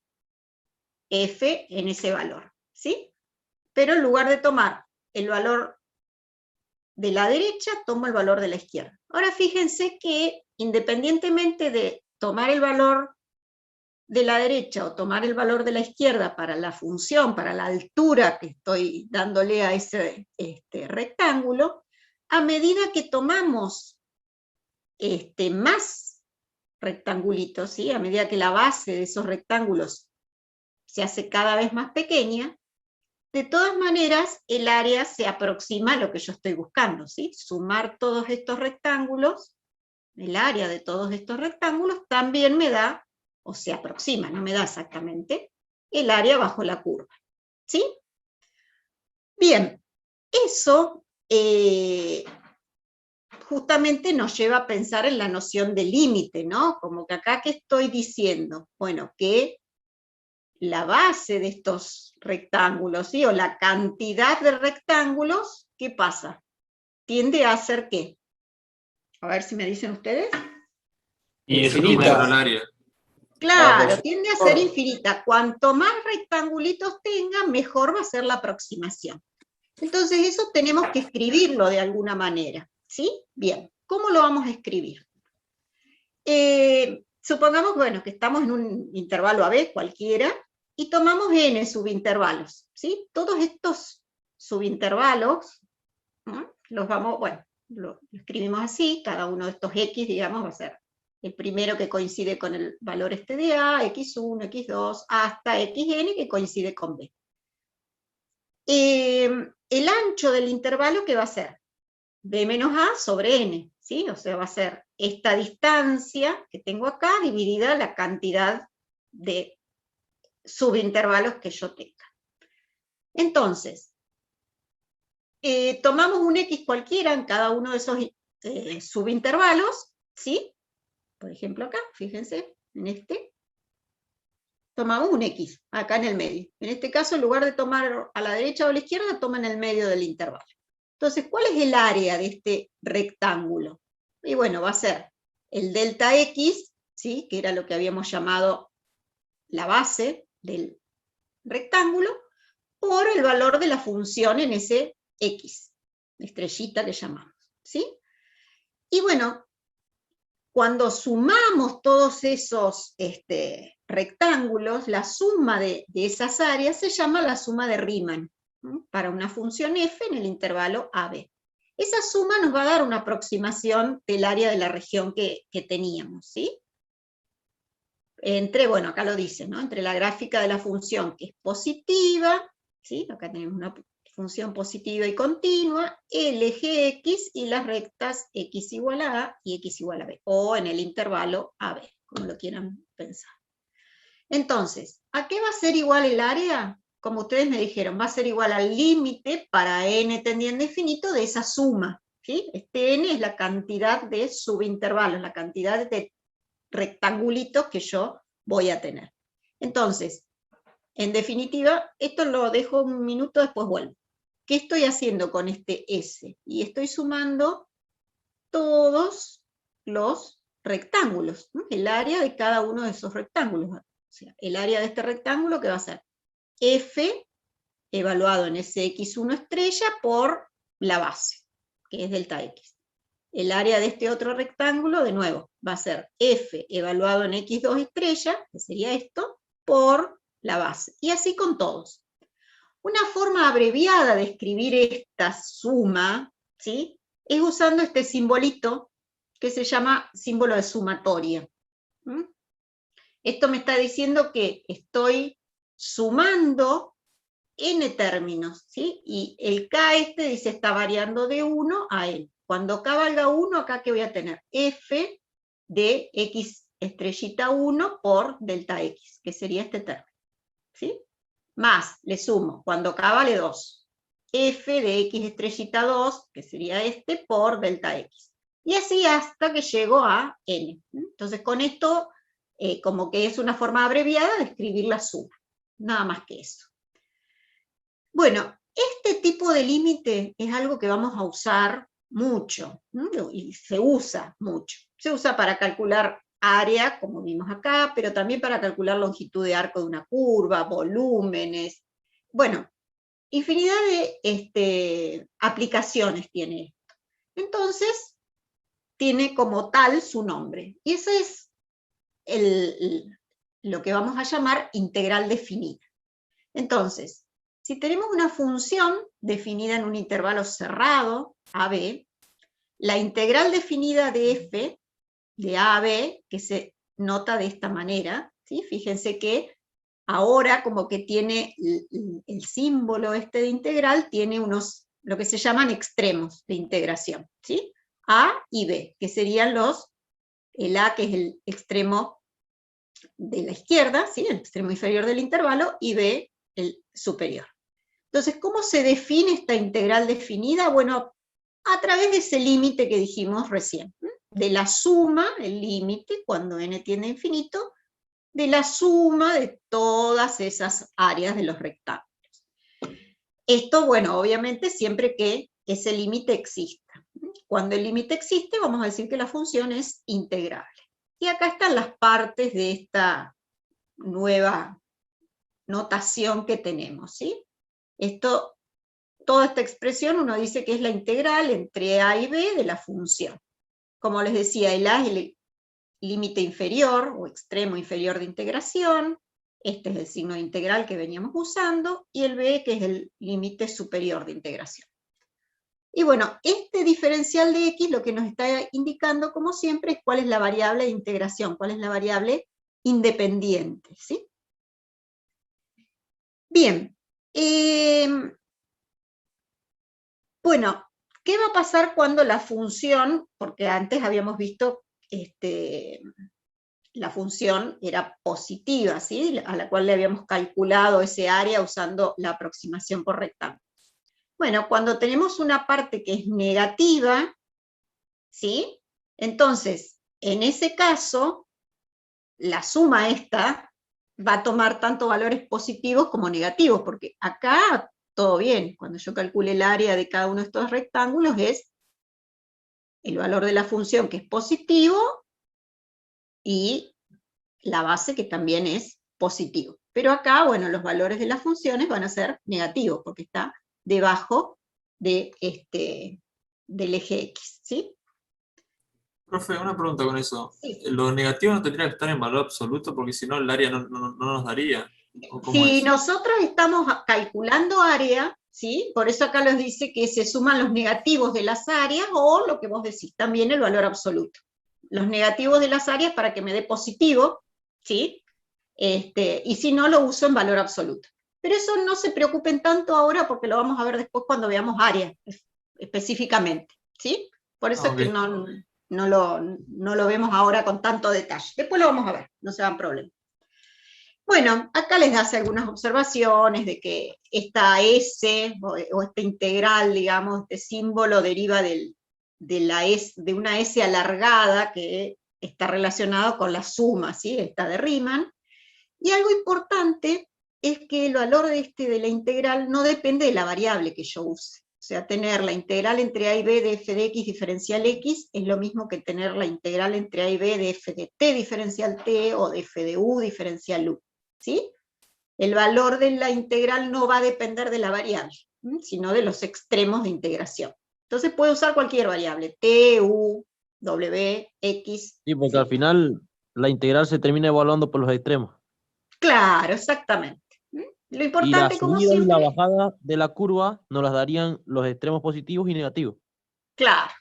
Speaker 1: F en ese valor, ¿sí? Pero en lugar de tomar el valor de la derecha, tomo el valor de la izquierda. Ahora fíjense que independientemente de tomar el valor de la derecha o tomar el valor de la izquierda para la función, para la altura que estoy dándole a ese rectángulo, a medida que tomamos más rectangulitos, ¿sí? A medida que la base de esos rectángulos se hace cada vez más pequeña, de todas maneras el área se aproxima a lo que yo estoy buscando, ¿sí? Sumar todos estos rectángulos, el área de todos estos rectángulos también me da, o se aproxima, no me da exactamente, el área bajo la curva, ¿sí? Bien, eso justamente nos lleva a pensar en la noción de límite, ¿no? Como que acá, ¿qué estoy diciendo? Bueno, que la base de estos rectángulos, ¿sí? O la cantidad de rectángulos, ¿qué pasa? Tiende a ser ¿qué? A ver si me dicen ustedes.
Speaker 3: Y eso
Speaker 5: Infinita.
Speaker 3: tiene
Speaker 8: el área.
Speaker 1: Claro, tiende a ser infinita. Cuanto más rectangulitos tenga, mejor va a ser la aproximación. Entonces eso tenemos que escribirlo de alguna manera, ¿sí? Bien, ¿cómo lo vamos a escribir? Supongamos, bueno, que estamos en un intervalo AB cualquiera, y tomamos n subintervalos, ¿sí? Todos estos subintervalos, ¿no? Los vamos, bueno, lo escribimos así, cada uno de estos x, digamos, va a ser el primero que coincide con el valor de A, x1, x2, hasta xn que coincide con B. El ancho del intervalo, ¿qué va a ser? B menos A sobre n, ¿sí? O sea, va a ser esta distancia que tengo acá dividida la cantidad de subintervalos que yo tenga. Entonces, tomamos un x cualquiera en cada uno de esos subintervalos, ¿sí? Por ejemplo acá, fíjense, en este, tomamos un x, acá en el medio. En este caso, en lugar de tomar a la derecha o a la izquierda, toma en el medio del intervalo. Entonces, ¿cuál es el área de este rectángulo? Y bueno, va a ser el delta x, ¿sí? Que era lo que habíamos llamado la base del rectángulo, por el valor de la función en ese x, estrellita le llamamos, ¿sí? Y bueno, cuando sumamos todos esos rectángulos, la suma de esas áreas se llama la suma de Riemann, ¿sí? Para una función f en el intervalo AB. Esa suma nos va a dar una aproximación del área de la región que teníamos, ¿sí? Entre, bueno, acá lo dice, ¿no? Entre la gráfica de la función que es positiva, ¿sí? Acá tenemos una función positiva y continua, el eje x y las rectas x igual a A y x igual a B, o en el intervalo AB, como lo quieran pensar. Entonces, ¿a qué va a ser igual el área? Como ustedes me dijeron, va a ser igual al límite para n tendiendo a infinito de esa suma, ¿sí? Este n es la cantidad de subintervalos, la cantidad de rectangulitos que yo voy a tener. Entonces, en definitiva, esto lo dejo un minuto, después vuelvo. ¿Qué estoy haciendo con este S? Y estoy sumando todos los rectángulos, ¿no? El área de cada uno de esos rectángulos. O sea, el área de este rectángulo que va a ser F evaluado en ese x1 estrella por la base, que es delta x. El área de este otro rectángulo, de nuevo, va a ser F evaluado en x2 estrella, que sería esto, por la base. Y así con todos. Una forma abreviada de escribir esta suma, ¿sí? Es usando este simbolito que se llama símbolo de sumatoria. Esto me está diciendo que estoy sumando n términos, ¿sí? Y el k dice está variando de 1 a n. Cuando k valga 1, acá ¿qué voy a tener? F de x estrellita 1 por delta x, que sería este término, ¿sí? Más, le sumo, cuando k vale 2, f de x estrellita 2, que sería este, por delta x. Y así hasta que llego a n. Entonces con esto, como que es una forma abreviada de escribir la suma. Nada más que eso. Bueno, este tipo de límite es algo que vamos a usar mucho, ¿no? Y se usa mucho. Se usa para calcular área, como vimos acá, pero también para calcular longitud de arco de una curva, volúmenes. Bueno, infinidad de aplicaciones tiene esto. Entonces, tiene como tal su nombre. Y ese es lo que vamos a llamar integral definida. Entonces, si tenemos una función definida en un intervalo cerrado, AB, la integral definida de f, de A a B, que se nota de esta manera, ¿sí? Fíjense que ahora como que tiene el símbolo este de integral, tiene unos, lo que se llaman extremos de integración, ¿sí? A y B, que serían el A que es el extremo de la izquierda, ¿sí? El extremo inferior del intervalo, y B el superior. Entonces, ¿cómo se define esta integral definida? Bueno, a través de ese límite que dijimos recién, de la suma, el límite, cuando n tiende a infinito, de la suma de todas esas áreas de los rectángulos. Esto, bueno, obviamente siempre que ese límite exista. Cuando el límite existe, vamos a decir que la función es integrable. Y acá están las partes de esta nueva notación que tenemos, ¿sí? Toda esta expresión uno dice que es la integral entre a y b de la función. Como les decía, el a es el límite inferior o extremo inferior de integración, este es el signo de integral que veníamos usando, y el b que es el límite superior de integración. Y bueno, este diferencial de x lo que nos está indicando, como siempre, es cuál es la variable de integración, cuál es la variable independiente, ¿sí? Bien. Bueno, ¿qué va a pasar cuando la función, porque antes habíamos visto la función era positiva, ¿sí? A la cual le habíamos calculado ese área usando la aproximación por rectángulo. Bueno, cuando tenemos una parte que es negativa, ¿sí? Entonces, en ese caso, la suma esta va a tomar tanto valores positivos como negativos, porque acá todo bien, cuando yo calcule el área de cada uno de estos rectángulos es el valor de la función que es positivo y la base que también es positivo. Pero acá, bueno, los valores de las funciones van a ser negativos, porque está debajo de del eje X, ¿sí?
Speaker 8: Profe, una pregunta con eso.
Speaker 1: Sí.
Speaker 8: ¿Los negativos no tendrían que estar en valor absoluto? Porque si no, el área no nos daría. ¿O cómo
Speaker 1: Si
Speaker 8: es?
Speaker 1: nosotros estamos calculando área, ¿sí? Por eso acá les dice que se suman los negativos de las áreas, o lo que vos decís, también el valor absoluto. Los negativos de las áreas para que me dé positivo, ¿sí? Y si no, lo uso en valor absoluto. Pero eso no se preocupen tanto ahora, porque lo vamos a ver después cuando veamos área, específicamente, ¿sí? Por eso es que no lo vemos ahora con tanto detalle. Después lo vamos a ver, no se hagan problema. Bueno, acá les hace algunas observaciones de que esta S, o esta integral, digamos, este símbolo deriva de una S alargada que está relacionado con la suma, ¿sí? Esta de Riemann. Y algo importante es que el valor de la integral no depende de la variable que yo use. O sea, tener la integral entre a y b de f de x diferencial x es lo mismo que tener la integral entre a y b de f de t diferencial t o de f de u diferencial u. ¿Sí? El valor de la integral no va a depender de la variable, sino de los extremos de integración. Entonces puede usar cualquier variable, t, u, w, x.
Speaker 2: Sí, porque
Speaker 1: ¿sí?
Speaker 2: al final la integral se termina evaluando por los extremos.
Speaker 1: Claro, exactamente. Lo
Speaker 2: Y la
Speaker 1: importante, como
Speaker 2: subida y la
Speaker 1: siempre,
Speaker 2: bajada de la curva nos las darían los extremos positivos y negativos.
Speaker 1: claro,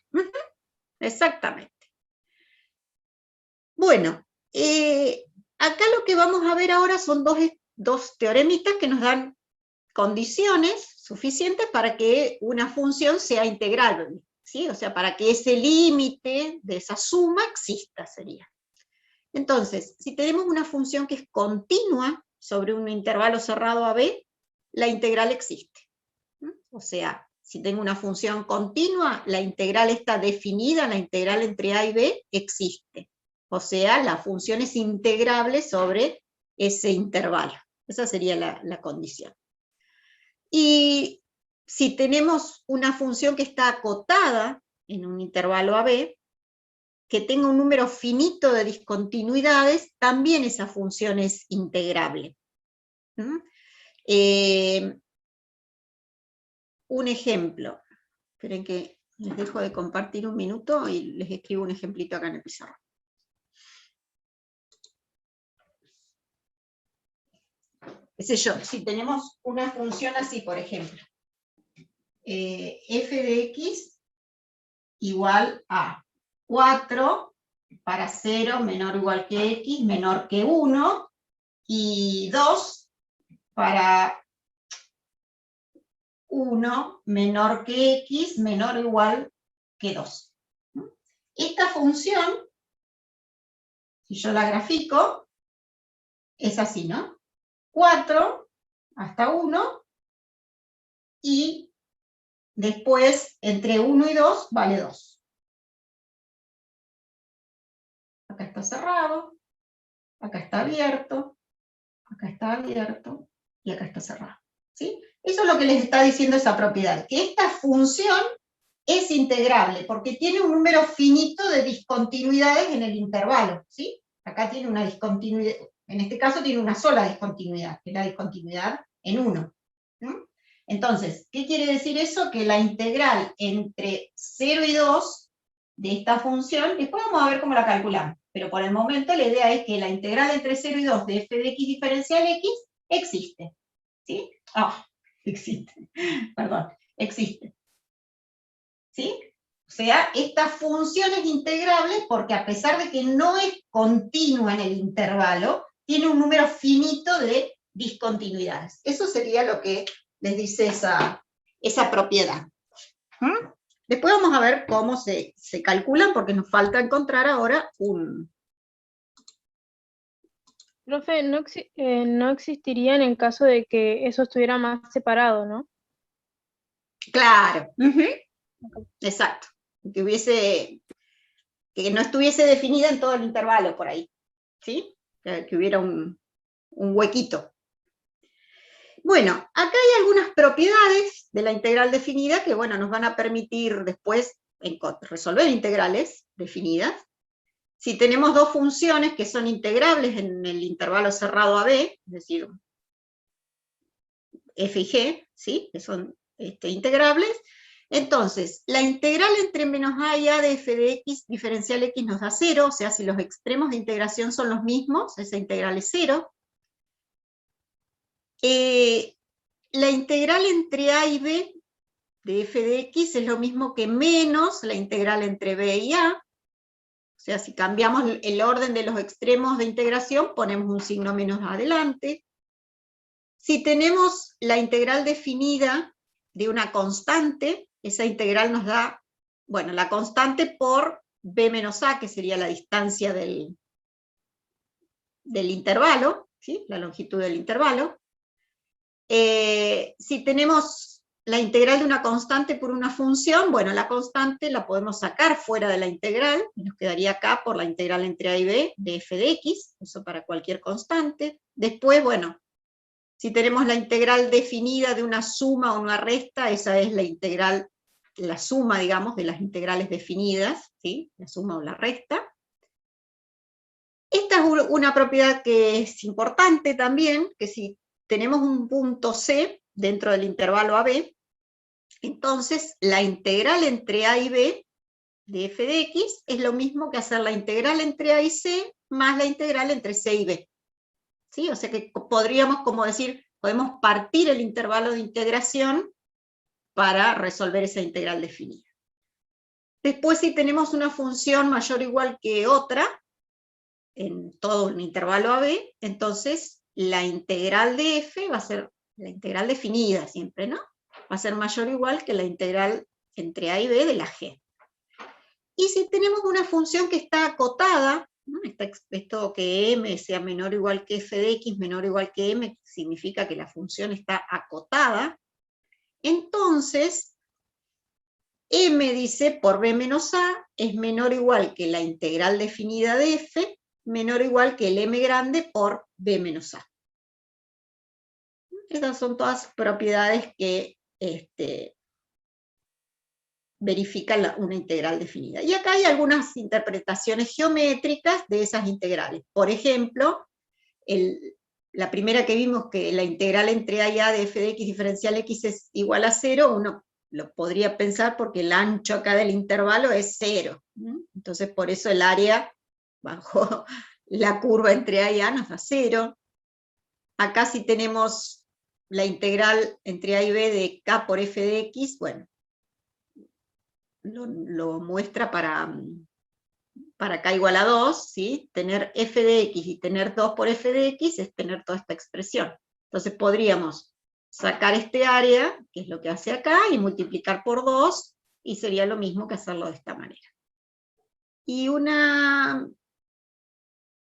Speaker 1: exactamente. Bueno, acá lo que vamos a ver ahora son dos teoremitas que nos dan condiciones suficientes para que una función sea integral, ¿sí? O sea, para que ese límite de esa suma exista, sería. Entonces, si tenemos una función que es continua sobre un intervalo cerrado AB, la integral existe. O sea, si tengo una función continua, la integral está definida, la integral entre A y B existe. O sea, la función es integrable sobre ese intervalo. Esa sería la condición. Y si tenemos una función que está acotada en un intervalo AB, que tenga un número finito de discontinuidades, también esa función es integrable. Un ejemplo. Esperen que les dejo de compartir un minuto y les escribo un ejemplito acá en el pizarrón. Qué sé yo, si tenemos una función así, por ejemplo, f de x igual a 4 para 0 menor o igual que x menor que 1, y 2 para 1 menor que x menor o igual que 2. Esta función, si yo la grafico, es así, ¿no? 4 hasta 1, y después entre 1 y 2 vale 2. Acá está cerrado, acá está abierto, y acá está cerrado. ¿Sí? Eso es lo que les está diciendo esa propiedad, que esta función es integrable, porque tiene un número finito de discontinuidades en el intervalo. ¿Sí? Acá tiene una discontinuidad, en este caso tiene una sola discontinuidad, que es la discontinuidad en 1. Entonces, ¿qué quiere decir eso? Que la integral entre 0 y 2 de esta función, después vamos a ver cómo la calculamos, pero por el momento la idea es que la integral entre 0 y 2 de f de x diferencial x existe. ¿Sí? Existe. Perdón, existe. ¿Sí? O sea, esta función es integrable porque a pesar de que no es continua en el intervalo, tiene un número finito de discontinuidades. Eso sería lo que les dice esa propiedad. Después vamos a ver cómo se calculan, porque nos falta encontrar ahora un...
Speaker 9: Profe, no existiría en el caso de que eso estuviera más separado, ¿no?
Speaker 1: Claro. Exacto. Que no estuviese definida en todo el intervalo por ahí. ¿Sí? Que hubiera un huequito. Bueno, acá hay algunas propiedades de la integral definida que, bueno, nos van a permitir después resolver integrales definidas. Si tenemos dos funciones que son integrables en el intervalo cerrado AB, es decir, f y g, ¿sí? Que son integrables, entonces, la integral entre menos a y a de f de x diferencial x nos da 0, o sea, si los extremos de integración son los mismos, esa integral es 0. La integral entre a y b de f de x es lo mismo que menos la integral entre b y a. O sea, si cambiamos el orden de los extremos de integración, ponemos un signo menos adelante. Si tenemos la integral definida de una constante, esa integral nos da, bueno, la constante por b menos a, que sería la distancia del intervalo, ¿sí? La longitud del intervalo. Si tenemos la integral de una constante por una función, bueno, la constante la podemos sacar fuera de la integral, y nos quedaría acá por la integral entre a y b de f de x, eso para cualquier constante. Después, bueno, si tenemos la integral definida de una suma o una resta, esa es la integral, la suma, digamos, de las integrales definidas, ¿sí? La suma o la resta. Esta es una propiedad que es importante también, que si tenemos un punto C dentro del intervalo AB, entonces la integral entre A y B de f de x es lo mismo que hacer la integral entre A y C más la integral entre C y B. ¿Sí? O sea que podríamos, como decir, podemos partir el intervalo de integración para resolver esa integral definida. Después, si tenemos una función mayor o igual que otra, en todo un intervalo AB, entonces la integral de f va a ser la integral definida siempre, ¿no? Va a ser mayor o igual que la integral entre a y b de la g. Y si tenemos una función que está acotada, ¿no? Esto que m sea menor o igual que f de x menor o igual que m, significa que la función está acotada, entonces m dice por b menos a es menor o igual que la integral definida de f, menor o igual que el m grande por b menos a. Estas son todas propiedades que verifican una integral definida. Y acá hay algunas interpretaciones geométricas de esas integrales. Por ejemplo, la primera que vimos, que la integral entre a y a de f de x diferencial x es igual a 0, uno lo podría pensar porque el ancho acá del intervalo es 0. Entonces por eso el área bajo la curva entre a y a nos da 0. Acá si tenemos la integral entre a y b de k por f de x, bueno, lo muestra para k igual a 2, ¿sí? Tener f de x y tener 2 por f de x es tener toda esta expresión. Entonces podríamos sacar este área, que es lo que hace acá, y multiplicar por 2, y sería lo mismo que hacerlo de esta manera. Y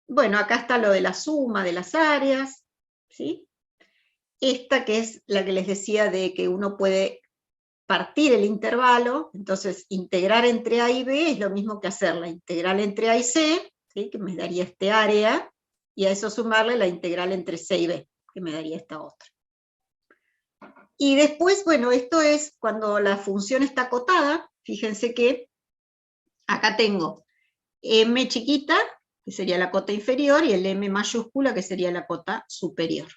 Speaker 1: bueno, acá está lo de la suma de las áreas, ¿sí? Esta que es la que les decía de que uno puede partir el intervalo, entonces integrar entre a y b es lo mismo que hacer la integral entre a y c, ¿sí? Que me daría este área, y a eso sumarle la integral entre c y b, que me daría esta otra. Y después, bueno, esto es cuando la función está acotada. Fíjense que acá tengo m chiquita, que sería la cota inferior, y el m mayúscula, que sería la cota superior.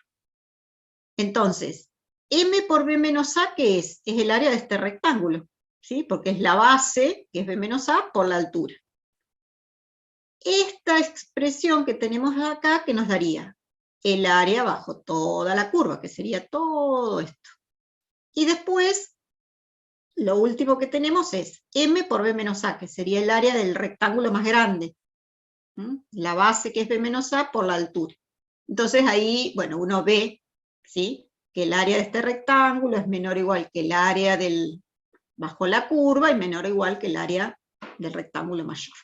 Speaker 1: Entonces, m por b menos a, ¿qué es? Es el área de este rectángulo, ¿sí? Porque es la base, que es b menos a, por la altura. Esta expresión que tenemos acá, que nos daría el área bajo toda la curva, que sería todo esto. Y después, lo último que tenemos es m por b menos a, que sería el área del rectángulo más grande. La base, que es b menos a, por la altura. Entonces ahí, bueno, uno ve, ¿sí? Que el área de este rectángulo es menor o igual que el área bajo la curva, y menor o igual que el área del rectángulo mayor.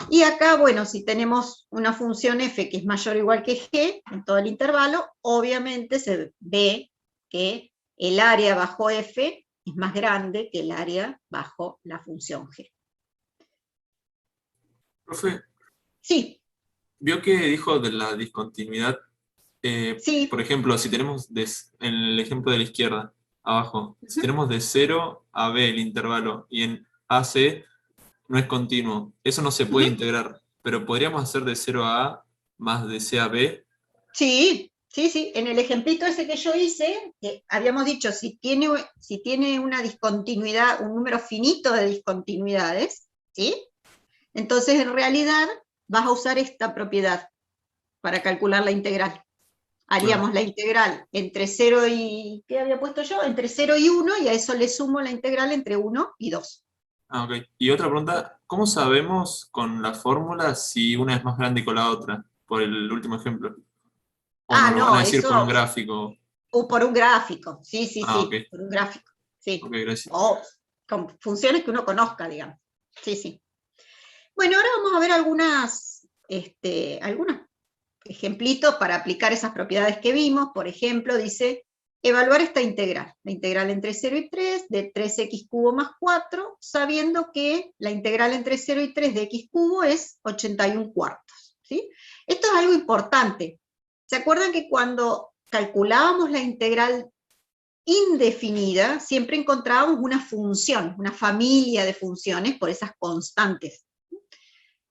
Speaker 1: Y acá, bueno, si tenemos una función f que es mayor o igual que g en todo el intervalo, obviamente se ve que el área bajo f es más grande que el área bajo la función g.
Speaker 8: Profe,
Speaker 1: Sí.
Speaker 8: vio que dijo de la discontinuidad.
Speaker 1: Sí.
Speaker 8: Por ejemplo, si tenemos en el ejemplo de la izquierda, abajo, si tenemos de 0 a b el intervalo, y en AC no es continuo, eso no se puede integrar, pero podríamos hacer de 0 a A más de C a B.
Speaker 1: Sí, sí, sí. En el ejemplito ese que yo hice, habíamos dicho, si tiene una discontinuidad, un número finito de discontinuidades, ¿sí? Entonces en realidad vas a usar esta propiedad para calcular la integral. Haríamos la integral entre 0 y, ¿qué había puesto yo? Entre 0 y 1, y a eso le sumo la integral entre 1 y 2.
Speaker 8: Ah, ok. Y otra pregunta, ¿cómo sabemos con la fórmula si una es más grande que la otra? Por el último ejemplo. ¿O nos lo van a decir
Speaker 1: eso,
Speaker 8: por un gráfico?
Speaker 1: O por un gráfico, sí, sí, sí,
Speaker 8: Okay.
Speaker 1: por un gráfico, sí.
Speaker 8: Ok, gracias.
Speaker 1: O con funciones que uno conozca, digamos. Sí, sí. Bueno, ahora vamos a ver algunos ejemplitos para aplicar esas propiedades que vimos. Por ejemplo, dice, evaluar esta integral, la integral entre 0 y 3 de 3x cubo más 4, sabiendo que la integral entre 0 y 3 de x cubo es 81 cuartos, ¿sí? Esto es algo importante. ¿Se acuerdan que cuando calculábamos la integral indefinida, siempre encontrábamos una función, una familia de funciones por esas constantes?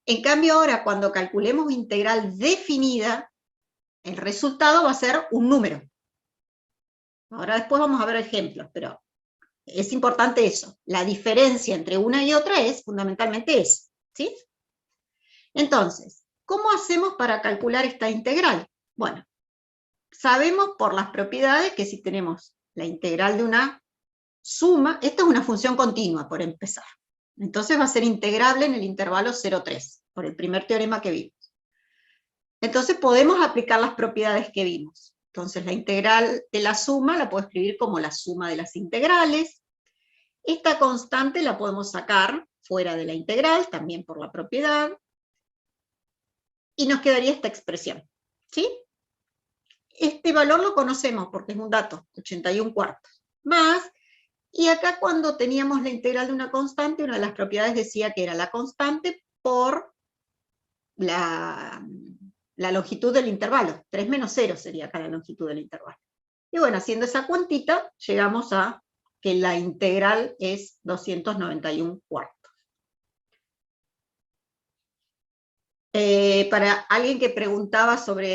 Speaker 1: En cambio ahora, cuando calculemos integral definida, el resultado va a ser un número. Ahora después vamos a ver ejemplos, pero es importante eso. La diferencia entre una y otra es fundamentalmente eso, ¿sí? Entonces, ¿cómo hacemos para calcular esta integral? Bueno, sabemos por las propiedades que si tenemos la integral de una suma, esta es una función continua, por empezar. Entonces va a ser integrable en el intervalo 0,3, por el primer teorema que vimos. Entonces podemos aplicar las propiedades que vimos. Entonces la integral de la suma la puedo escribir como la suma de las integrales. Esta constante la podemos sacar fuera de la integral, también por la propiedad. Y nos quedaría esta expresión, ¿sí? Este valor lo conocemos porque es un dato, 81/4. Más, y acá cuando teníamos la integral de una constante, una de las propiedades decía que era la constante por la longitud del intervalo. 3 menos 0 sería acá la longitud del intervalo. Y bueno, haciendo esa cuentita, llegamos a que la integral es 291/4. Para alguien que preguntaba sobre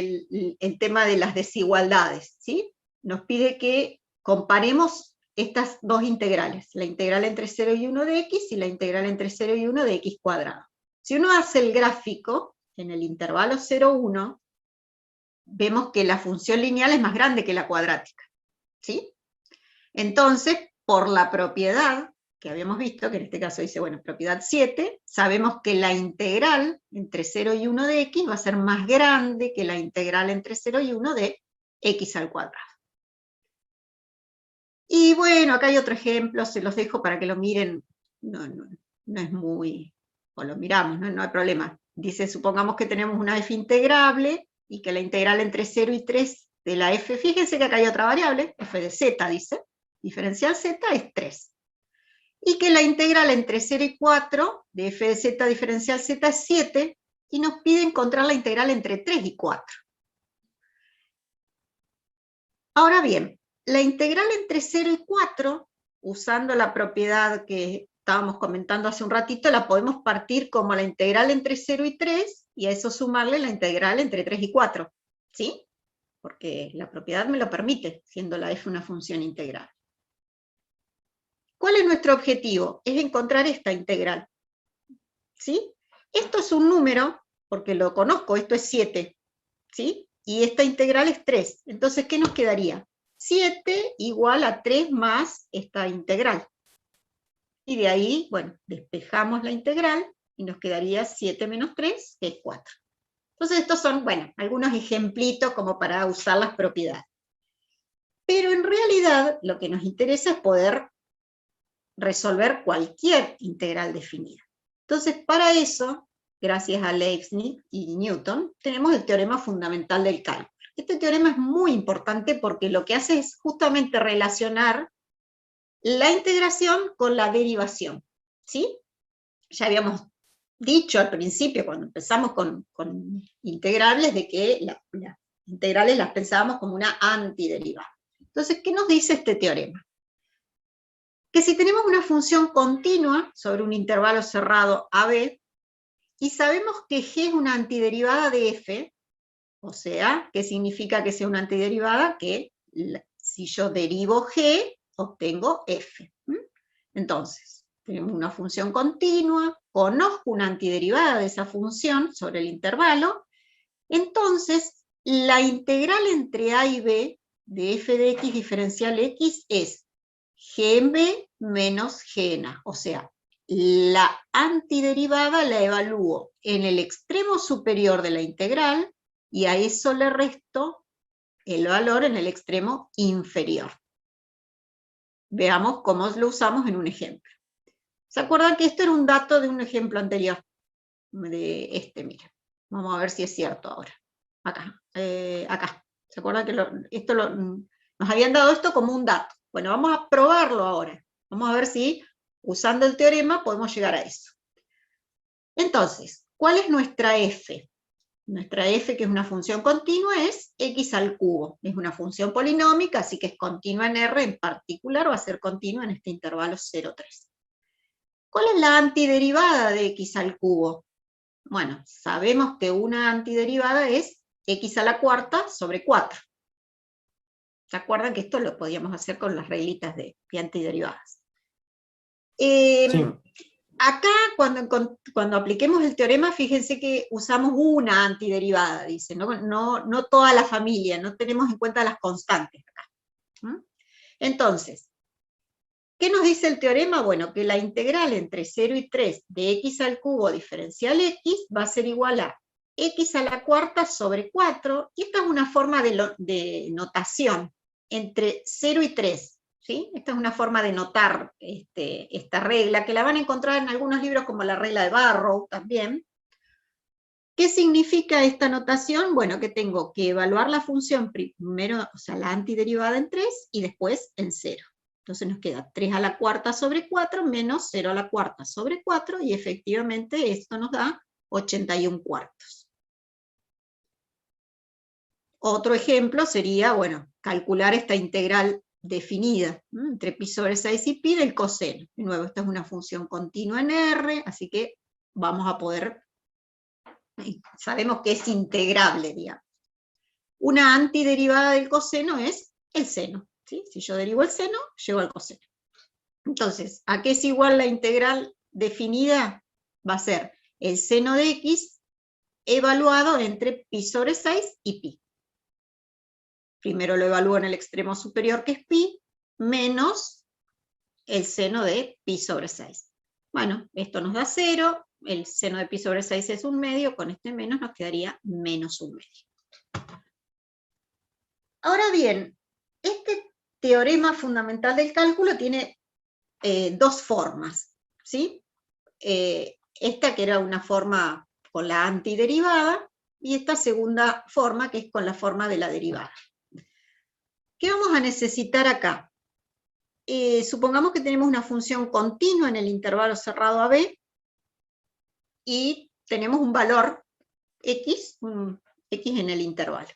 Speaker 1: el tema de las desigualdades, ¿sí? Nos pide que comparemos estas dos integrales, la integral entre 0 y 1 de x y la integral entre 0 y 1 de x cuadrado. Si uno hace el gráfico, en el intervalo 0, 1, vemos que la función lineal es más grande que la cuadrática, ¿sí? Entonces, por la propiedad que habíamos visto, que en este caso dice, bueno, propiedad 7, sabemos que la integral entre 0 y 1 de x va a ser más grande que la integral entre 0 y 1 de x al cuadrado. Y bueno, acá hay otro ejemplo, se los dejo para que lo miren, no es muy, o lo miramos, no hay problema. Dice, supongamos que tenemos una f integrable, y que la integral entre 0 y 3 de la f, fíjense que acá hay otra variable, f de z, dice, diferencial z es 3. Y que la integral entre 0 y 4 de f de z diferencial z es 7, y nos pide encontrar la integral entre 3 y 4. Ahora bien, la integral entre 0 y 4, usando la propiedad que estábamos comentando hace un ratito, la podemos partir como la integral entre 0 y 3, y a eso sumarle la integral entre 3 y 4, ¿sí? Porque la propiedad me lo permite, siendo la f una función integral. ¿Cuál es nuestro objetivo? Es encontrar esta integral, ¿sí? Esto es un número, porque lo conozco, esto es 7, ¿sí? Y esta integral es 3. Entonces, ¿qué nos quedaría? 7 igual a 3 más esta integral. Y de ahí, bueno, despejamos la integral, y nos quedaría 7 menos 3, que es 4. Entonces, estos son, bueno, algunos ejemplitos como para usar las propiedades. Pero en realidad, lo que nos interesa es poder resolver cualquier integral definida. Entonces, para eso, gracias a Leibniz y Newton, tenemos el teorema fundamental del cálculo. Este teorema es muy importante porque lo que hace es justamente relacionar la integración con la derivación, ¿sí? Ya habíamos dicho al principio, cuando empezamos con integrales, de que las integrales las pensábamos como una antiderivada. Entonces, ¿qué nos dice este teorema? Que si tenemos una función continua sobre un intervalo cerrado AB, y sabemos que G es una antiderivada de F, o sea, ¿qué significa que sea una antiderivada? Que si yo derivo G, obtengo F. Entonces, tenemos una función continua, conozco una antiderivada de esa función sobre el intervalo, entonces la integral entre A y B de f de x diferencial x es g en b menos g en a. O sea, la antiderivada la evalúo en el extremo superior de la integral y a eso le resto el valor en el extremo inferior. Veamos cómo lo usamos en un ejemplo. ¿Se acuerdan que esto era un dato de un ejemplo anterior? De este, miren. Vamos a ver si es cierto ahora. Acá. Acá. ¿Se acuerdan que nos habían dado esto como un dato? Bueno, vamos a probarlo ahora. Vamos a ver si, usando el teorema, podemos llegar a eso. Entonces, ¿cuál es nuestra f? Nuestra f, que es una función continua, es x al cubo. Es una función polinómica, así que es continua en R, en particular va a ser continua en este intervalo 0, 3. ¿Cuál es la antiderivada de x al cubo? Bueno, sabemos que una antiderivada es x a la cuarta sobre 4. ¿Se acuerdan que esto lo podíamos hacer con las reglitas de antiderivadas?
Speaker 3: Sí.
Speaker 1: Acá, cuando apliquemos el teorema, fíjense que usamos una antiderivada, dice, no toda la familia, no tenemos en cuenta las constantes acá. Entonces, ¿qué nos dice el teorema? Bueno, que la integral entre 0 y 3 de x al cubo diferencial x va a ser igual a x a la cuarta sobre 4, y esta es una forma de notación entre 0 y 3, ¿sí? Esta es una forma de notar esta regla, que la van a encontrar en algunos libros como la regla de Barrow también. ¿Qué significa esta notación? Bueno, que tengo que evaluar la función primero, o sea, la antiderivada en 3 y después en 0. Entonces nos queda 3 a la cuarta sobre 4 menos 0 a la cuarta sobre 4, y efectivamente esto nos da 81 cuartos. Otro ejemplo sería, bueno, calcular esta integral definida entre pi sobre 6 y pi del coseno. De nuevo, esta es una función continua en R, así que vamos a poder, sabemos que es integrable, digamos. Una antiderivada del coseno es el seno, ¿sí? Si yo derivo el seno, llego al coseno. Entonces, ¿a qué es igual la integral definida? Va a ser el seno de x evaluado entre pi sobre 6 y pi. Primero lo evalúo en el extremo superior, que es pi, menos el seno de pi sobre 6. Bueno, esto nos da 0, el seno de pi sobre 6 es 1/2, con este menos nos quedaría menos 1/2. Ahora bien, este teorema fundamental del cálculo tiene dos formas, ¿sí? Esta que era una forma con la antiderivada, y esta segunda forma que es con la forma de la derivada. ¿Qué vamos a necesitar acá? Supongamos que tenemos una función continua en el intervalo cerrado AB, y tenemos un valor x, un x en el intervalo.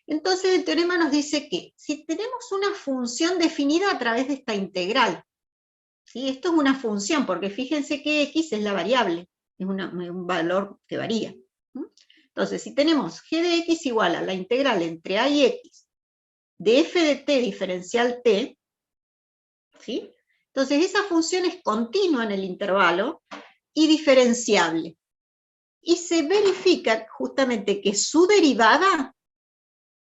Speaker 1: Entonces el teorema nos dice que si tenemos una función definida a través de esta integral, ¿sí? Esto es una función, porque fíjense que x es la variable, es un valor que varía. Entonces, si tenemos g de x igual a la integral entre a y x de f de t diferencial t, ¿sí? Entonces esa función es continua en el intervalo y diferenciable. Y se verifica justamente que su derivada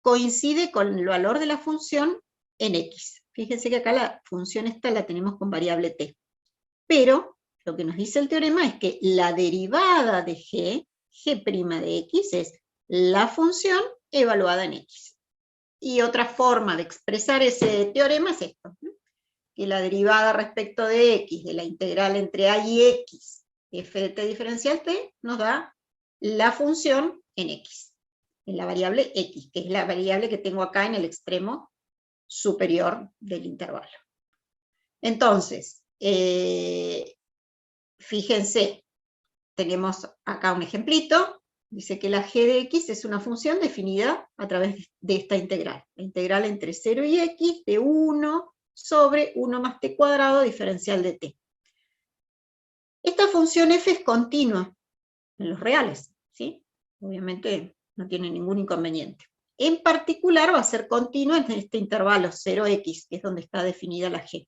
Speaker 1: coincide con el valor de la función en x. Fíjense que acá la función esta la tenemos con variable t. Pero lo que nos dice el teorema es que la derivada de g de x, es la función evaluada en x. Y otra forma de expresar ese teorema es esto, ¿no? Que la derivada respecto de x de la integral entre a y x de f de t diferencial t nos da la función en x, en la variable x, que es la variable que tengo acá en el extremo superior del intervalo. Entonces, fíjense, tenemos acá un ejemplito. Dice que la g de x es una función definida a través de esta integral. La integral entre 0 y x de 1 sobre 1 más t cuadrado diferencial de t. Esta función f es continua en los reales, ¿sí? Obviamente no tiene ningún inconveniente. En particular va a ser continua en este intervalo 0x, que es donde está definida la g.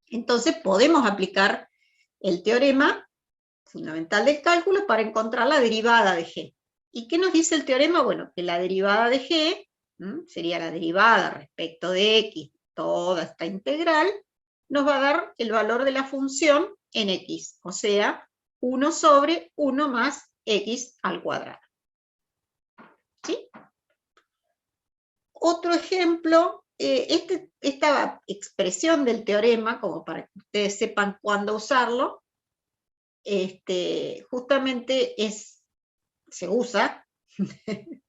Speaker 1: Entonces podemos aplicar el teorema fundamental del cálculo para encontrar la derivada de g. ¿Y qué nos dice el teorema? Bueno, que la derivada de g, sería la derivada respecto de x, toda esta integral, nos va a dar el valor de la función en x, o sea, 1 sobre 1 más x al cuadrado. ¿Sí? Otro ejemplo, esta expresión del teorema, como para que ustedes sepan cuándo usarlo, justamente se usa,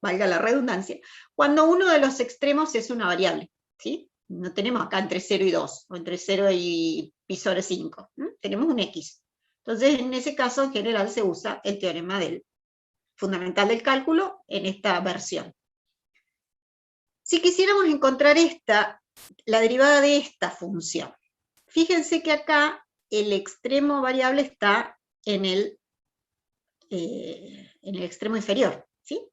Speaker 1: valga la redundancia, cuando uno de los extremos es una variable, ¿sí? No tenemos acá entre 0 y 2, o entre 0 y pi sobre 5, tenemos un x. Entonces, en ese caso, en general, se usa el teorema fundamental del cálculo en esta versión. Si quisiéramos encontrar la derivada de esta función, fíjense que acá el extremo variable está en el extremo inferior, ¿sí?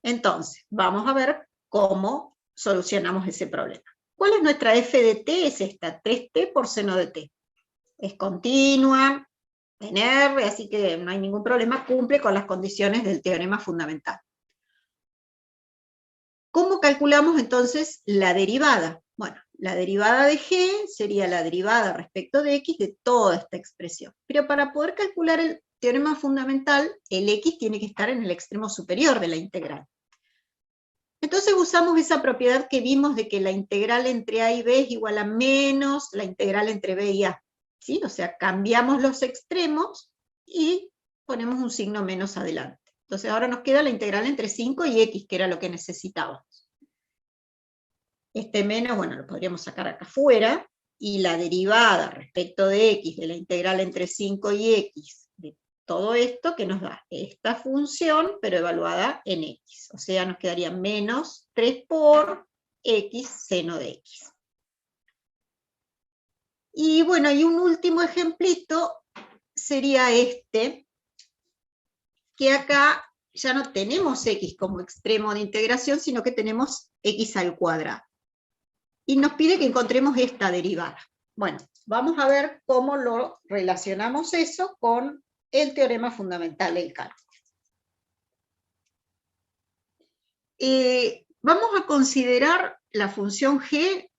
Speaker 1: Entonces, vamos a ver cómo solucionamos ese problema. ¿Cuál es nuestra f de t? Es esta, 3t por seno de t. Es continua en R, así que no hay ningún problema, cumple con las condiciones del teorema fundamental. ¿Cómo calculamos entonces la derivada? Bueno, la derivada de g sería la derivada respecto de x de toda esta expresión. Pero para poder calcular el teorema fundamental, el x tiene que estar en el extremo superior de la integral. Entonces usamos esa propiedad que vimos de que la integral entre a y b es igual a menos la integral entre b y a. ¿Sí? O sea, cambiamos los extremos y ponemos un signo menos adelante. Entonces ahora nos queda la integral entre 5 y x, que era lo que necesitábamos. Este menos, bueno, lo podríamos sacar acá afuera, y la derivada respecto de x de la integral entre 5 y x, de todo esto que nos da esta función, pero evaluada en x. O sea, nos quedaría menos 3 por x seno de x. Y bueno, y un último ejemplito sería este, que acá ya no tenemos x como extremo de integración, sino que tenemos x al cuadrado. Y nos pide que encontremos esta derivada. Bueno, vamos a ver cómo lo relacionamos eso con el teorema fundamental del cálculo. Vamos a considerar la función g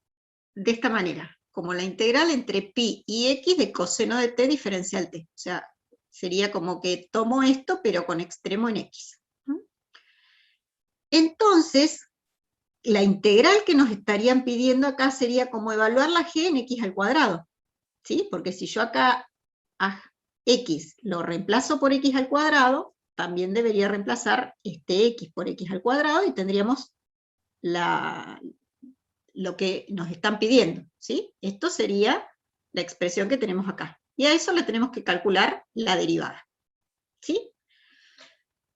Speaker 1: de esta manera, como la integral entre pi y x de coseno de t diferencial t. O sea, sería como que tomo esto, pero con extremo en x. Entonces, la integral que nos estarían pidiendo acá sería como evaluar la g en x al cuadrado. ¿Sí? Porque si yo acá a x lo reemplazo por x al cuadrado, también debería reemplazar este x por x al cuadrado y tendríamos lo que nos están pidiendo. ¿Sí? Esto sería la expresión que tenemos acá. Y a eso le tenemos que calcular la derivada. ¿Sí?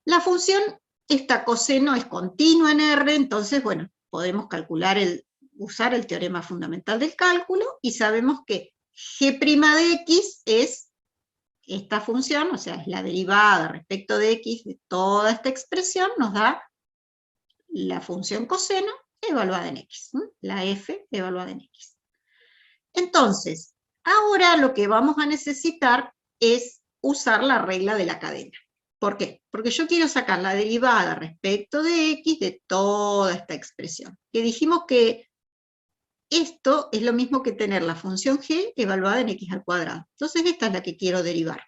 Speaker 1: La función, esta coseno es continua en R, entonces, bueno, podemos calcular usar el teorema fundamental del cálculo, y sabemos que g' de x es esta función, o sea, es la derivada respecto de x de toda esta expresión, nos da la función coseno evaluada en x, la f evaluada en x. Entonces, ahora lo que vamos a necesitar es usar la regla de la cadena. ¿Por qué? Porque yo quiero sacar la derivada respecto de x de toda esta expresión. Que dijimos que esto es lo mismo que tener la función g evaluada en x al cuadrado. Entonces esta es la que quiero derivar.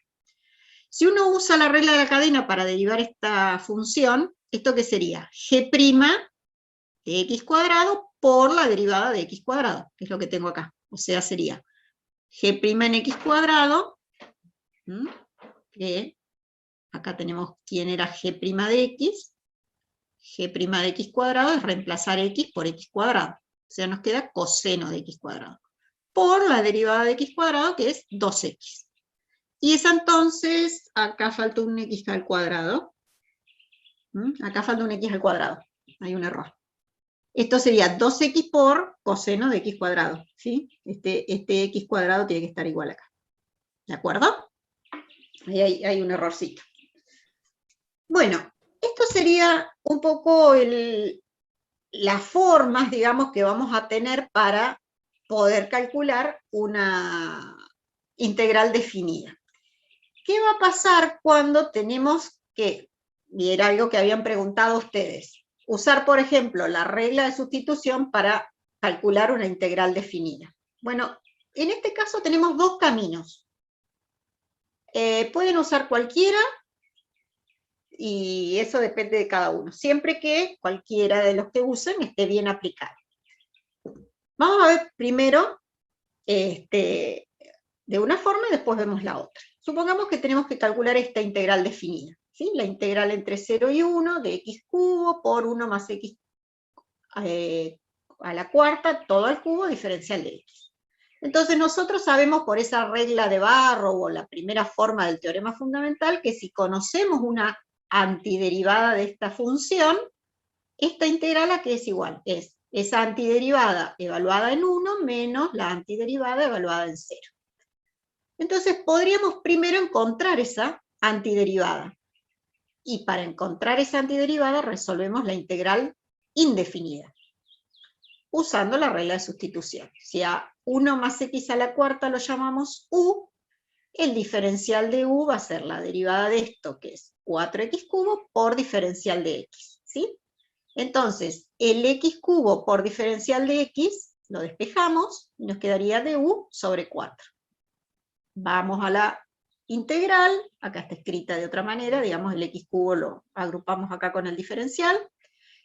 Speaker 1: Si uno usa la regla de la cadena para derivar esta función, ¿esto qué sería? G' de x cuadrado por la derivada de x cuadrado, que es lo que tengo acá. O sea, sería g' en x cuadrado, que acá tenemos quién era g' de x. G' de x cuadrado es reemplazar x por x cuadrado. O sea, nos queda coseno de x cuadrado. Por la derivada de x cuadrado, que es 2x. Y esa entonces, acá falta un x al cuadrado. Acá falta un x al cuadrado. Hay un error. Esto sería 2x por coseno de x cuadrado. ¿Sí? Este x cuadrado tiene que estar igual acá. ¿De acuerdo? Ahí hay un errorcito. Bueno, esto sería un poco las formas, digamos, que vamos a tener para poder calcular una integral definida. ¿Qué va a pasar cuando tenemos que, y era algo que habían preguntado ustedes, usar, por ejemplo, la regla de sustitución para calcular una integral definida? Bueno, en este caso tenemos dos caminos. Pueden usar cualquiera, y eso depende de cada uno, siempre que cualquiera de los que usen esté bien aplicado. Vamos a ver primero de una forma y después vemos la otra. Supongamos que tenemos que calcular esta integral definida, ¿sí? La integral entre 0 y 1 de x cubo por 1 más x a la cuarta, todo al cubo, diferencial de x. Entonces nosotros sabemos por esa regla de Barrow o la primera forma del teorema fundamental que si conocemos una antiderivada de esta función, esta integral a qué es igual, es esa antiderivada evaluada en 1 menos la antiderivada evaluada en 0. Entonces podríamos primero encontrar esa antiderivada, y para encontrar esa antiderivada resolvemos la integral indefinida, usando la regla de sustitución. Si a 1 más x a la cuarta lo llamamos u, el diferencial de u va a ser la derivada de esto, que es 4x cubo por diferencial de x, ¿sí? Entonces, el x cubo por diferencial de x lo despejamos y nos quedaría du sobre 4. Vamos a la integral, acá está escrita de otra manera, digamos el x cubo lo agrupamos acá con el diferencial.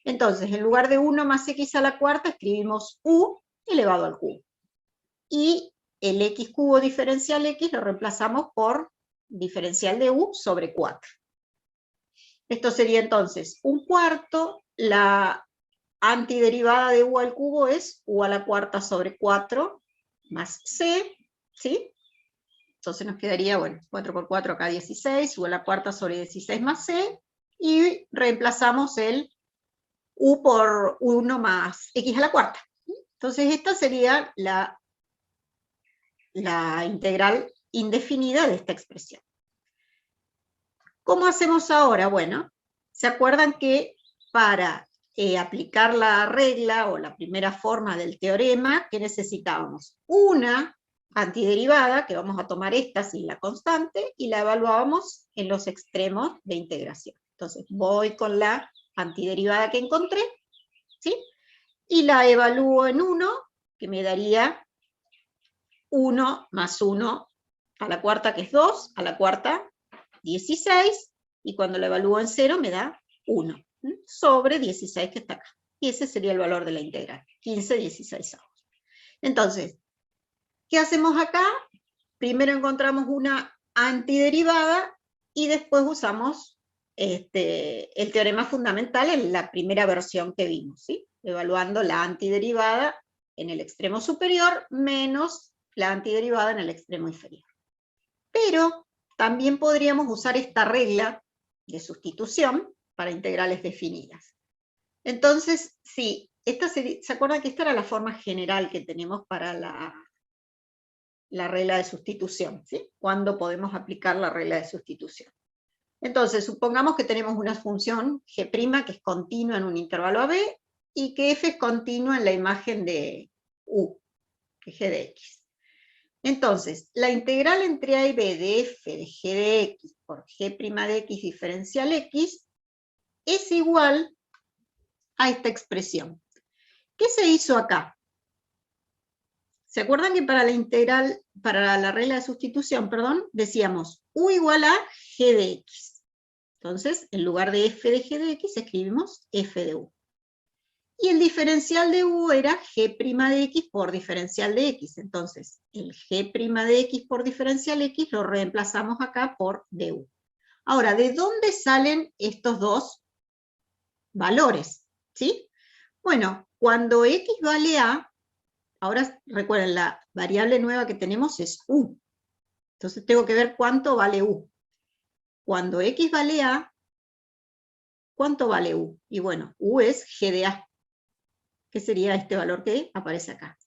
Speaker 1: Entonces, en lugar de 1 más x a la cuarta, escribimos u elevado al cubo. Y el x cubo diferencial x lo reemplazamos por diferencial de u sobre 4. Esto sería entonces 1/4, la antiderivada de u al cubo es u a la cuarta sobre 4 más c, ¿sí? Entonces nos quedaría, bueno, 4 por 4 acá 16, u a la cuarta sobre 16 más c, y reemplazamos el u por 1 más x a la cuarta. Entonces esta sería la integral indefinida de esta expresión. ¿Cómo hacemos ahora? Bueno, ¿se acuerdan que para aplicar la regla o la primera forma del teorema, ¿qué necesitábamos? Una antiderivada, que vamos a tomar esta sin la constante, y la evaluábamos en los extremos de integración. Entonces voy con la antiderivada que encontré, ¿sí? Y la evalúo en 1, que me daría 1 más 1 a la cuarta, que es 2, a la cuarta 16, y cuando la evalúo en 0 me da 1, sobre 16 que está acá. Y ese sería el valor de la integral, 15/16. Entonces, ¿qué hacemos acá? Primero encontramos una antiderivada, y después usamos el teorema fundamental en la primera versión que vimos, ¿sí? Evaluando la antiderivada en el extremo superior menos la antiderivada en el extremo inferior. Pero también podríamos usar esta regla de sustitución para integrales definidas. Entonces, sí, ¿se acuerdan que esta era la forma general que tenemos para la regla de sustitución? ¿Sí? ¿Cuándo podemos aplicar la regla de sustitución? Entonces, supongamos que tenemos una función g' que es continua en un intervalo AB, y que f es continua en la imagen de u, que es g de x. Entonces, la integral entre a y b de f de g de x por g' de x diferencial x es igual a esta expresión. ¿Qué se hizo acá? ¿Se acuerdan que para la integral, para la regla de sustitución, perdón, decíamos u igual a g de x? Entonces, en lugar de f de g de x, escribimos f de u. Y el diferencial de u era g' de x por diferencial de x. Entonces, el g' de x por diferencial x lo reemplazamos acá por du. Ahora, ¿de dónde salen estos dos valores? ¿Sí? Bueno, cuando x vale a, ahora recuerden, la variable nueva que tenemos es u. Entonces tengo que ver cuánto vale u. Cuando x vale a, ¿cuánto vale u? Y bueno, u es g de a, que sería este valor que aparece acá.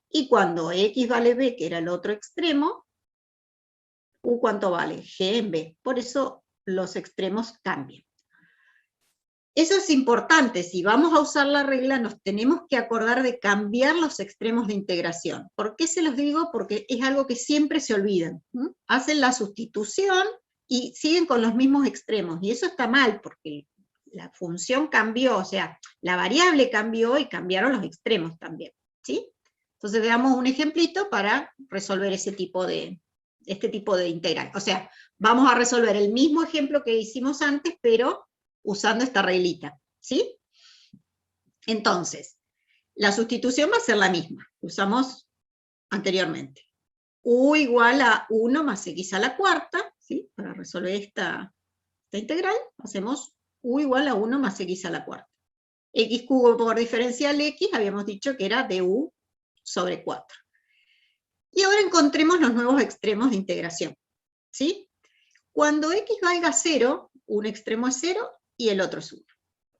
Speaker 1: Y cuando x vale b, que era el otro extremo, u ¿cuánto vale? G en b. Por eso los extremos cambian. Eso es importante. Si vamos a usar la regla, nos tenemos que acordar de cambiar los extremos de integración. ¿Por qué se los digo? Porque es algo que siempre se olvidan. Hacen la sustitución y siguen con los mismos extremos. Y eso está mal, porque la función cambió, o sea, la variable cambió y cambiaron los extremos también, ¿sí? Entonces veamos un ejemplito para resolver este tipo de integral. O sea, vamos a resolver el mismo ejemplo que hicimos antes, pero usando esta reglita, ¿sí? Entonces, la sustitución va a ser la misma que usamos anteriormente. U igual a 1 más x a la cuarta, ¿sí? Para resolver esta integral, hacemos u igual a 1 más x a la cuarta. X cubo por diferencial x, habíamos dicho que era du sobre 4. Y ahora encontremos los nuevos extremos de integración, ¿sí? Cuando x valga 0, un extremo es 0 y el otro es 1.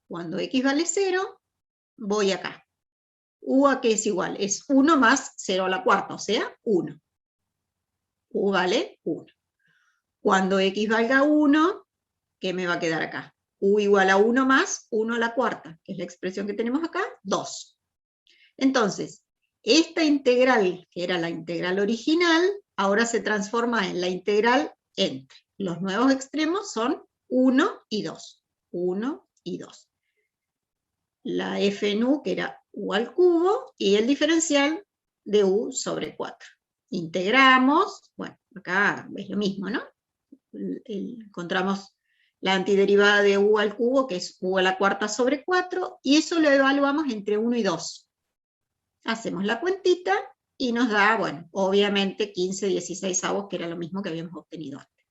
Speaker 1: Cuando x vale 0, voy acá. U a qué es igual, es 1 más 0 a la cuarta, o sea, 1. U vale 1. Cuando x valga 1, ¿qué me va a quedar acá? U igual a 1 más 1 a la cuarta, que es la expresión que tenemos acá, 2. Entonces, esta integral, que era la integral original, ahora se transforma en la integral entre. Los nuevos extremos son 1 y 2. 1 y 2. La f en u, que era u al cubo, y el diferencial de u sobre 4. Integramos, bueno, acá es lo mismo, ¿no? Encontramos la antiderivada de u al cubo, que es u a la cuarta sobre 4, y eso lo evaluamos entre 1 y 2. Hacemos la cuentita y nos da, bueno, obviamente 15/16, que era lo mismo que habíamos obtenido antes.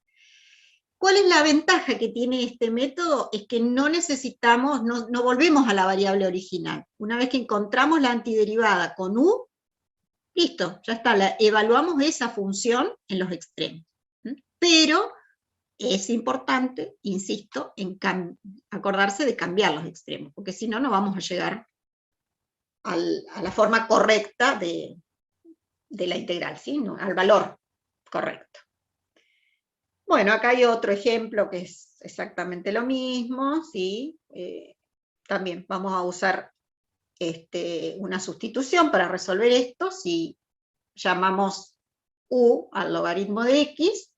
Speaker 1: ¿Cuál es la ventaja que tiene este método? Es que no necesitamos, no volvemos a la variable original. Una vez que encontramos la antiderivada con u, listo, ya está, evaluamos esa función en los extremos. Pero es importante, insisto, en acordarse de cambiar los extremos, porque si no, no vamos a llegar a la forma correcta de la integral, ¿sí? ¿No? Al valor correcto. Bueno, acá hay otro ejemplo que es exactamente lo mismo, ¿sí? También vamos a usar una sustitución para resolver esto. Si llamamos u al logaritmo de x,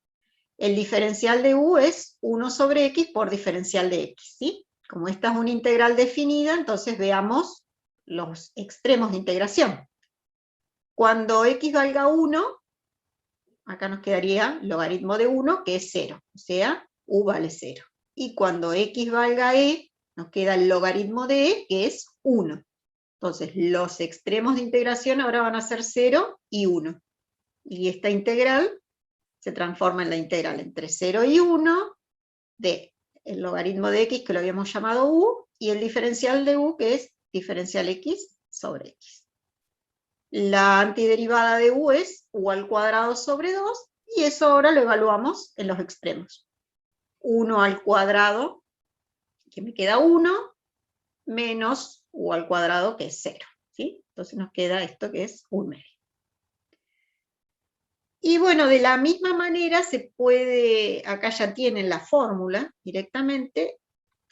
Speaker 1: el diferencial de u es 1 sobre x por diferencial de x, ¿sí? Como esta es una integral definida, entonces veamos los extremos de integración. Cuando x valga 1, acá nos quedaría logaritmo de 1, que es 0, o sea, u vale 0. Y cuando x valga e, nos queda el logaritmo de e, que es 1. Entonces, los extremos de integración ahora van a ser 0 y 1. Y esta integral se transforma en la integral entre 0 y 1 de el logaritmo de x, que lo habíamos llamado u, y el diferencial de u, que es diferencial x sobre x. La antiderivada de u es u al cuadrado sobre 2, y eso ahora lo evaluamos en los extremos. 1 al cuadrado, que me queda 1, menos u al cuadrado, que es 0. ¿Sí? Entonces nos queda esto, que es 1 medio. Y bueno, de la misma manera se puede, acá ya tienen la fórmula directamente,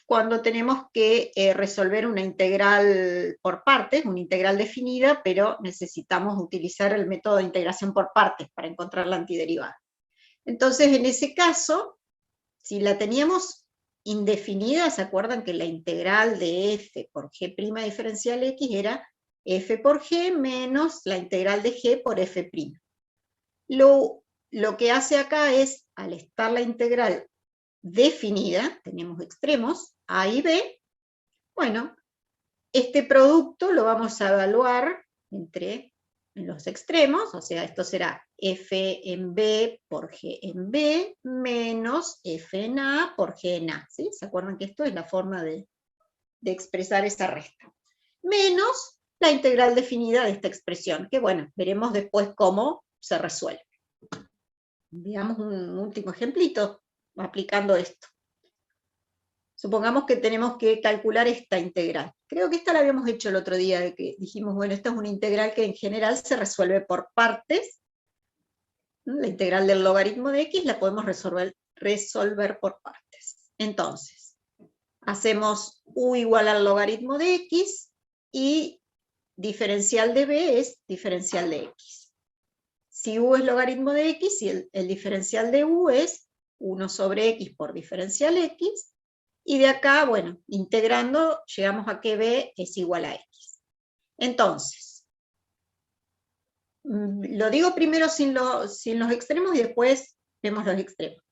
Speaker 1: cuando tenemos que resolver una integral por partes, una integral definida, pero necesitamos utilizar el método de integración por partes para encontrar la antiderivada. Entonces, en ese caso, si la teníamos indefinida, ¿se acuerdan que la integral de f por g' diferencial x era f por g menos la integral de g por f'? Lo que hace acá es, al estar la integral definida, tenemos extremos, A y B, bueno, este producto lo vamos a evaluar en los extremos, o sea, esto será f en B por g en B, menos f en A por g en A, ¿sí? ¿Se acuerdan que esto es la forma de expresar esa resta? Menos la integral definida de esta expresión, que bueno, veremos después cómo se resuelve. Veamos un último ejemplito aplicando esto. Supongamos que tenemos que calcular esta integral. Creo que esta la habíamos hecho el otro día, de que dijimos, bueno, esta es una integral que en general se resuelve por partes. La integral del logaritmo de x la podemos resolver por partes. Entonces, hacemos u igual al logaritmo de x, y diferencial de b es diferencial de x. Si u es logaritmo de x, y el diferencial de u es 1 sobre x por diferencial x, y de acá, bueno, integrando, llegamos a que b es igual a x. Entonces, lo digo primero sin los extremos, y después vemos los extremos.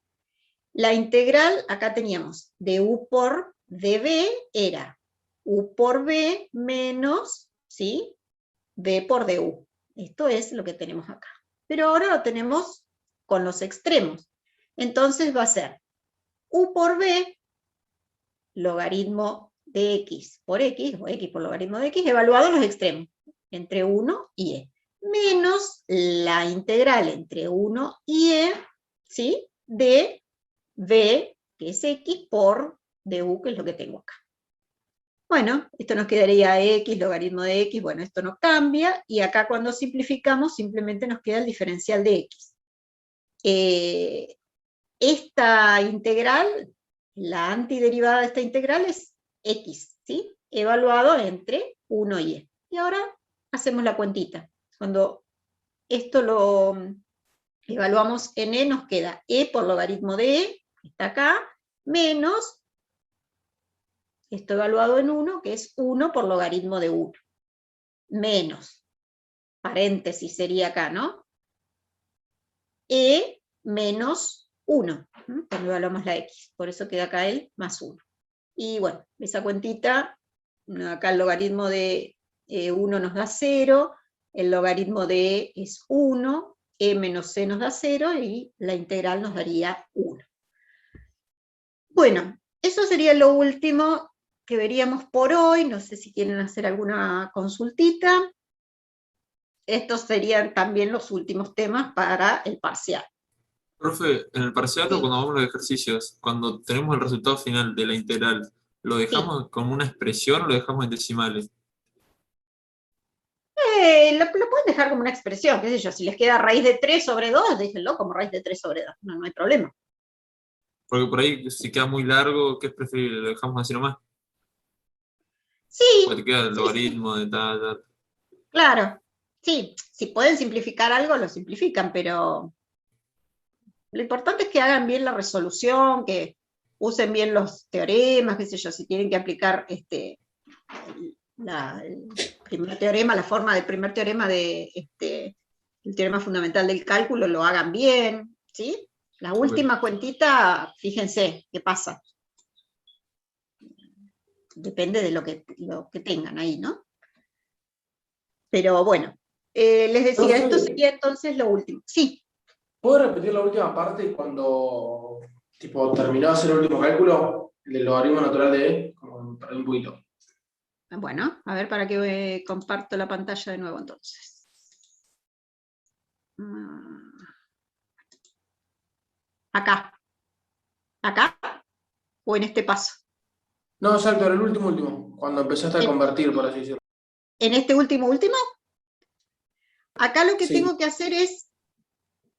Speaker 1: La integral, acá teníamos, de u por db, era u por b menos, ¿sí?, b por du. Esto es lo que tenemos acá. Pero ahora lo tenemos con los extremos. Entonces va a ser u por b, logaritmo de x por x, o x por logaritmo de x, evaluado en los extremos, entre 1 y e, menos la integral entre 1 y e, ¿sí?, de b, que es x, por du, que es lo que tengo acá. Bueno, esto nos quedaría x, logaritmo de x, bueno, esto no cambia, y acá cuando simplificamos simplemente nos queda el diferencial de x. Esta integral, la antiderivada de esta integral es x, ¿sí?, evaluado entre 1 y e. Y ahora hacemos la cuentita. Cuando esto lo evaluamos en e, nos queda e por logaritmo de e, que está acá, menos esto evaluado en 1, que es 1 por logaritmo de 1. menos, paréntesis sería acá, ¿no? E menos 1, cuando evaluamos la x, por eso queda acá el más 1. Y bueno, esa cuentita, acá el logaritmo de 1 nos da 0, el logaritmo de e es 1, e menos c nos da 0, y la integral nos daría 1. Bueno, eso sería lo último que veríamos por hoy, no sé si quieren hacer alguna consultita. Estos serían también los últimos temas para el parcial.
Speaker 8: Profe, en el parcial o
Speaker 1: Sí.
Speaker 8: cuando vamos a los ejercicios, cuando tenemos el resultado final de la integral, ¿lo dejamos como una expresión o lo dejamos en decimales?
Speaker 1: Lo pueden dejar como una expresión, qué sé yo, si les queda raíz de 3 sobre 2, déjenlo como raíz de 3 sobre 2, no hay problema.
Speaker 8: Porque por ahí si queda muy largo, ¿qué es preferible? ¿Lo dejamos así nomás?
Speaker 1: Sí,
Speaker 8: Porque te queda el
Speaker 1: sí,
Speaker 8: logaritmo de tal.
Speaker 1: claro. Sí, si pueden simplificar algo, lo simplifican, pero lo importante es que hagan bien la resolución, que usen bien los teoremas, qué sé yo, si tienen que aplicar el primer teorema, la forma del primer teorema el teorema fundamental del cálculo, lo hagan bien, ¿sí? La última cuentita, fíjense qué pasa. Depende de lo que tengan ahí, ¿no? Pero bueno, les decía, esto sería entonces lo último. Sí.
Speaker 5: ¿Puedo repetir la última parte cuando tipo, terminó de hacer el último cálculo? El del logaritmo natural de E, como para un poquito.
Speaker 1: Bueno, a ver para qué comparto la pantalla de nuevo entonces. Acá. ¿Acá? ¿O en este paso?
Speaker 5: No, exacto, era el último. Cuando empezaste a convertir, por así decirlo.
Speaker 1: ¿En este último? Acá lo que
Speaker 5: Sí.
Speaker 1: tengo que hacer es,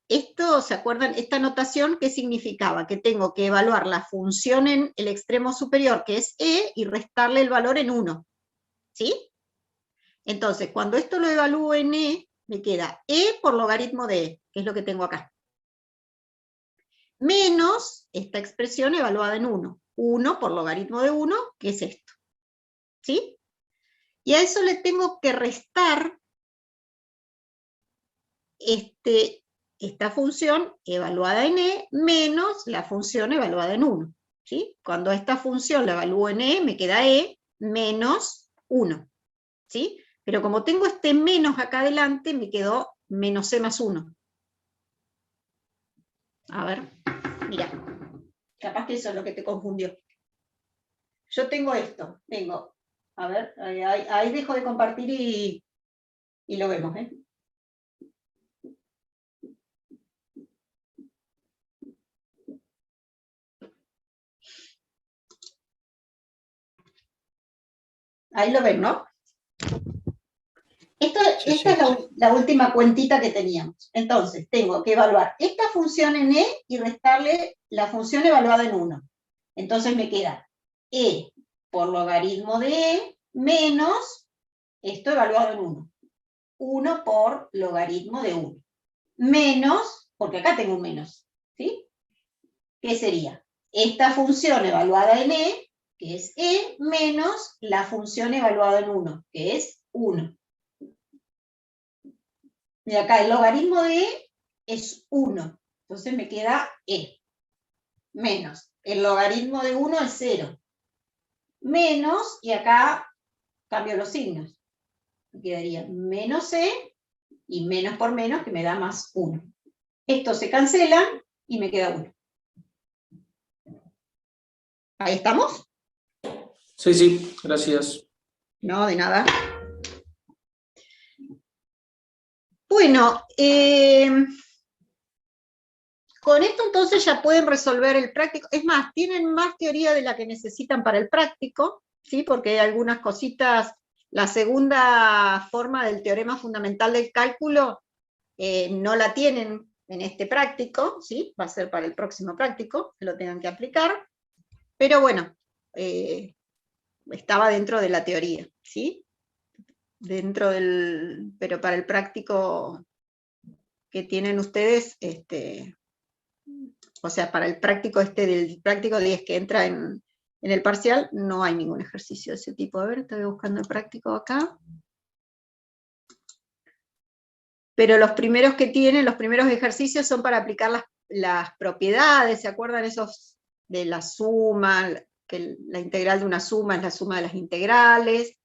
Speaker 1: esto, ¿se acuerdan? Esta notación, ¿qué significaba? Que tengo que evaluar la función en el extremo superior, que es e, y restarle el valor en 1. ¿Sí? Entonces, cuando esto lo evalúo en e, me queda e por logaritmo de e, que es lo que tengo acá. Menos esta expresión evaluada en 1. 1 por logaritmo de 1, que es esto. ¿Sí? Y a eso le tengo que restar esta función evaluada en e menos la función evaluada en 1. ¿Sí? Cuando esta función la evalúo en e, me queda e menos 1. ¿Sí? Pero como tengo este menos acá adelante, me quedó menos c más 1. A ver, mira, capaz que eso es lo que te confundió. Yo tengo esto, a ver, ahí dejo de compartir y lo vemos, ¿eh? Ahí lo ven, ¿no? Esta es la última cuentita que teníamos. Entonces, tengo que evaluar esta función en e y restarle la función evaluada en 1. Entonces me queda e por logaritmo de e menos esto evaluado en 1. 1 por logaritmo de 1. Menos, porque acá tengo un menos, ¿sí? ¿Qué sería? Esta función evaluada en e, que es e, menos la función evaluada en 1, que es 1. Y acá el logaritmo de e es 1. Entonces me queda e. Menos el logaritmo de 1 es 0. Menos, y acá cambio los signos. Me quedaría menos e, y menos por menos, que me da más 1. Estos se cancelan, y me queda 1. ¿Ahí estamos?
Speaker 5: Sí, gracias.
Speaker 1: No, de nada. Bueno, con esto entonces ya pueden resolver el práctico. Es más, tienen más teoría de la que necesitan para el práctico, ¿sí? Porque hay algunas cositas. La segunda forma del teorema fundamental del cálculo no la tienen en este práctico, ¿sí? Va a ser para el próximo práctico, que lo tengan que aplicar. Pero bueno, estaba dentro de la teoría, ¿sí? Pero para el práctico que tienen ustedes, o sea, para el práctico del práctico 10 que entra en el parcial, no hay ningún ejercicio de ese tipo. A ver, estoy buscando el práctico acá. pero los primeros que tienen, los primeros ejercicios son para aplicar las propiedades, ¿se acuerdan esos de la suma? Que la integral de una suma es la suma de las integrales.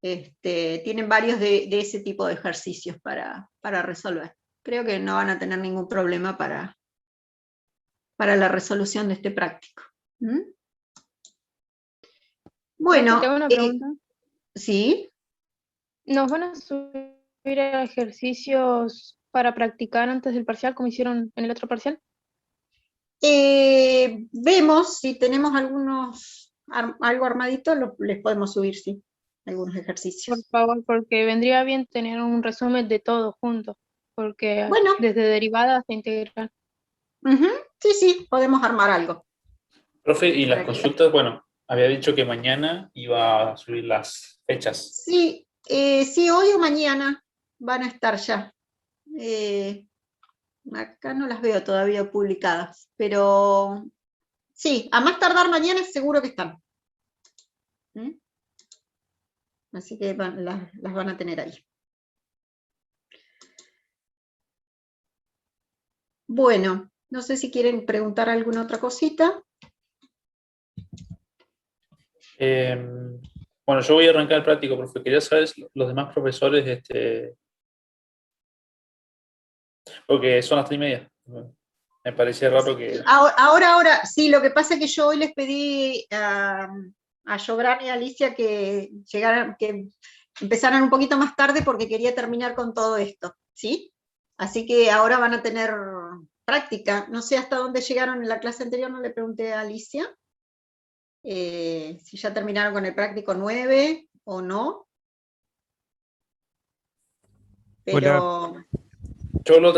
Speaker 1: Tienen varios de ese tipo de ejercicios para resolver. Creo que no van a tener ningún problema para la resolución de este práctico. ¿Mm? Bueno,
Speaker 10: Tengo una pregunta.
Speaker 1: ¿sí?
Speaker 10: ¿Nos van a subir ejercicios para practicar antes del parcial, como hicieron en el otro parcial?
Speaker 1: Vemos si tenemos algo armadito, les podemos subir, sí, algunos ejercicios.
Speaker 10: Por favor, porque vendría bien tener un resumen de todo junto, porque
Speaker 1: Bueno.
Speaker 10: desde derivada hasta integral.
Speaker 1: Sí, podemos armar algo.
Speaker 3: Profe, y las
Speaker 1: Para que-
Speaker 3: consultas, bueno, había dicho que mañana iba a subir las fechas.
Speaker 1: Sí, hoy o mañana van a estar ya. Acá no las veo todavía publicadas, pero sí, a más tardar mañana seguro que están. ¿Mm? Así que las van a tener ahí. Bueno, no sé si quieren preguntar alguna otra cosita.
Speaker 3: Bueno, yo voy a arrancar el práctico, profe. Quería saber los demás profesores, porque son las 3:30. Me parecía raro que...
Speaker 1: Ahora, sí, lo que pasa es que yo hoy les pedí a Jobran y a Alicia que empezaran un poquito más tarde porque quería terminar con todo esto, ¿sí? Así que ahora van a tener práctica. No sé hasta dónde llegaron en la clase anterior, no le pregunté a Alicia. Si ya terminaron con el práctico 9 o no. Pero...
Speaker 3: Yo lo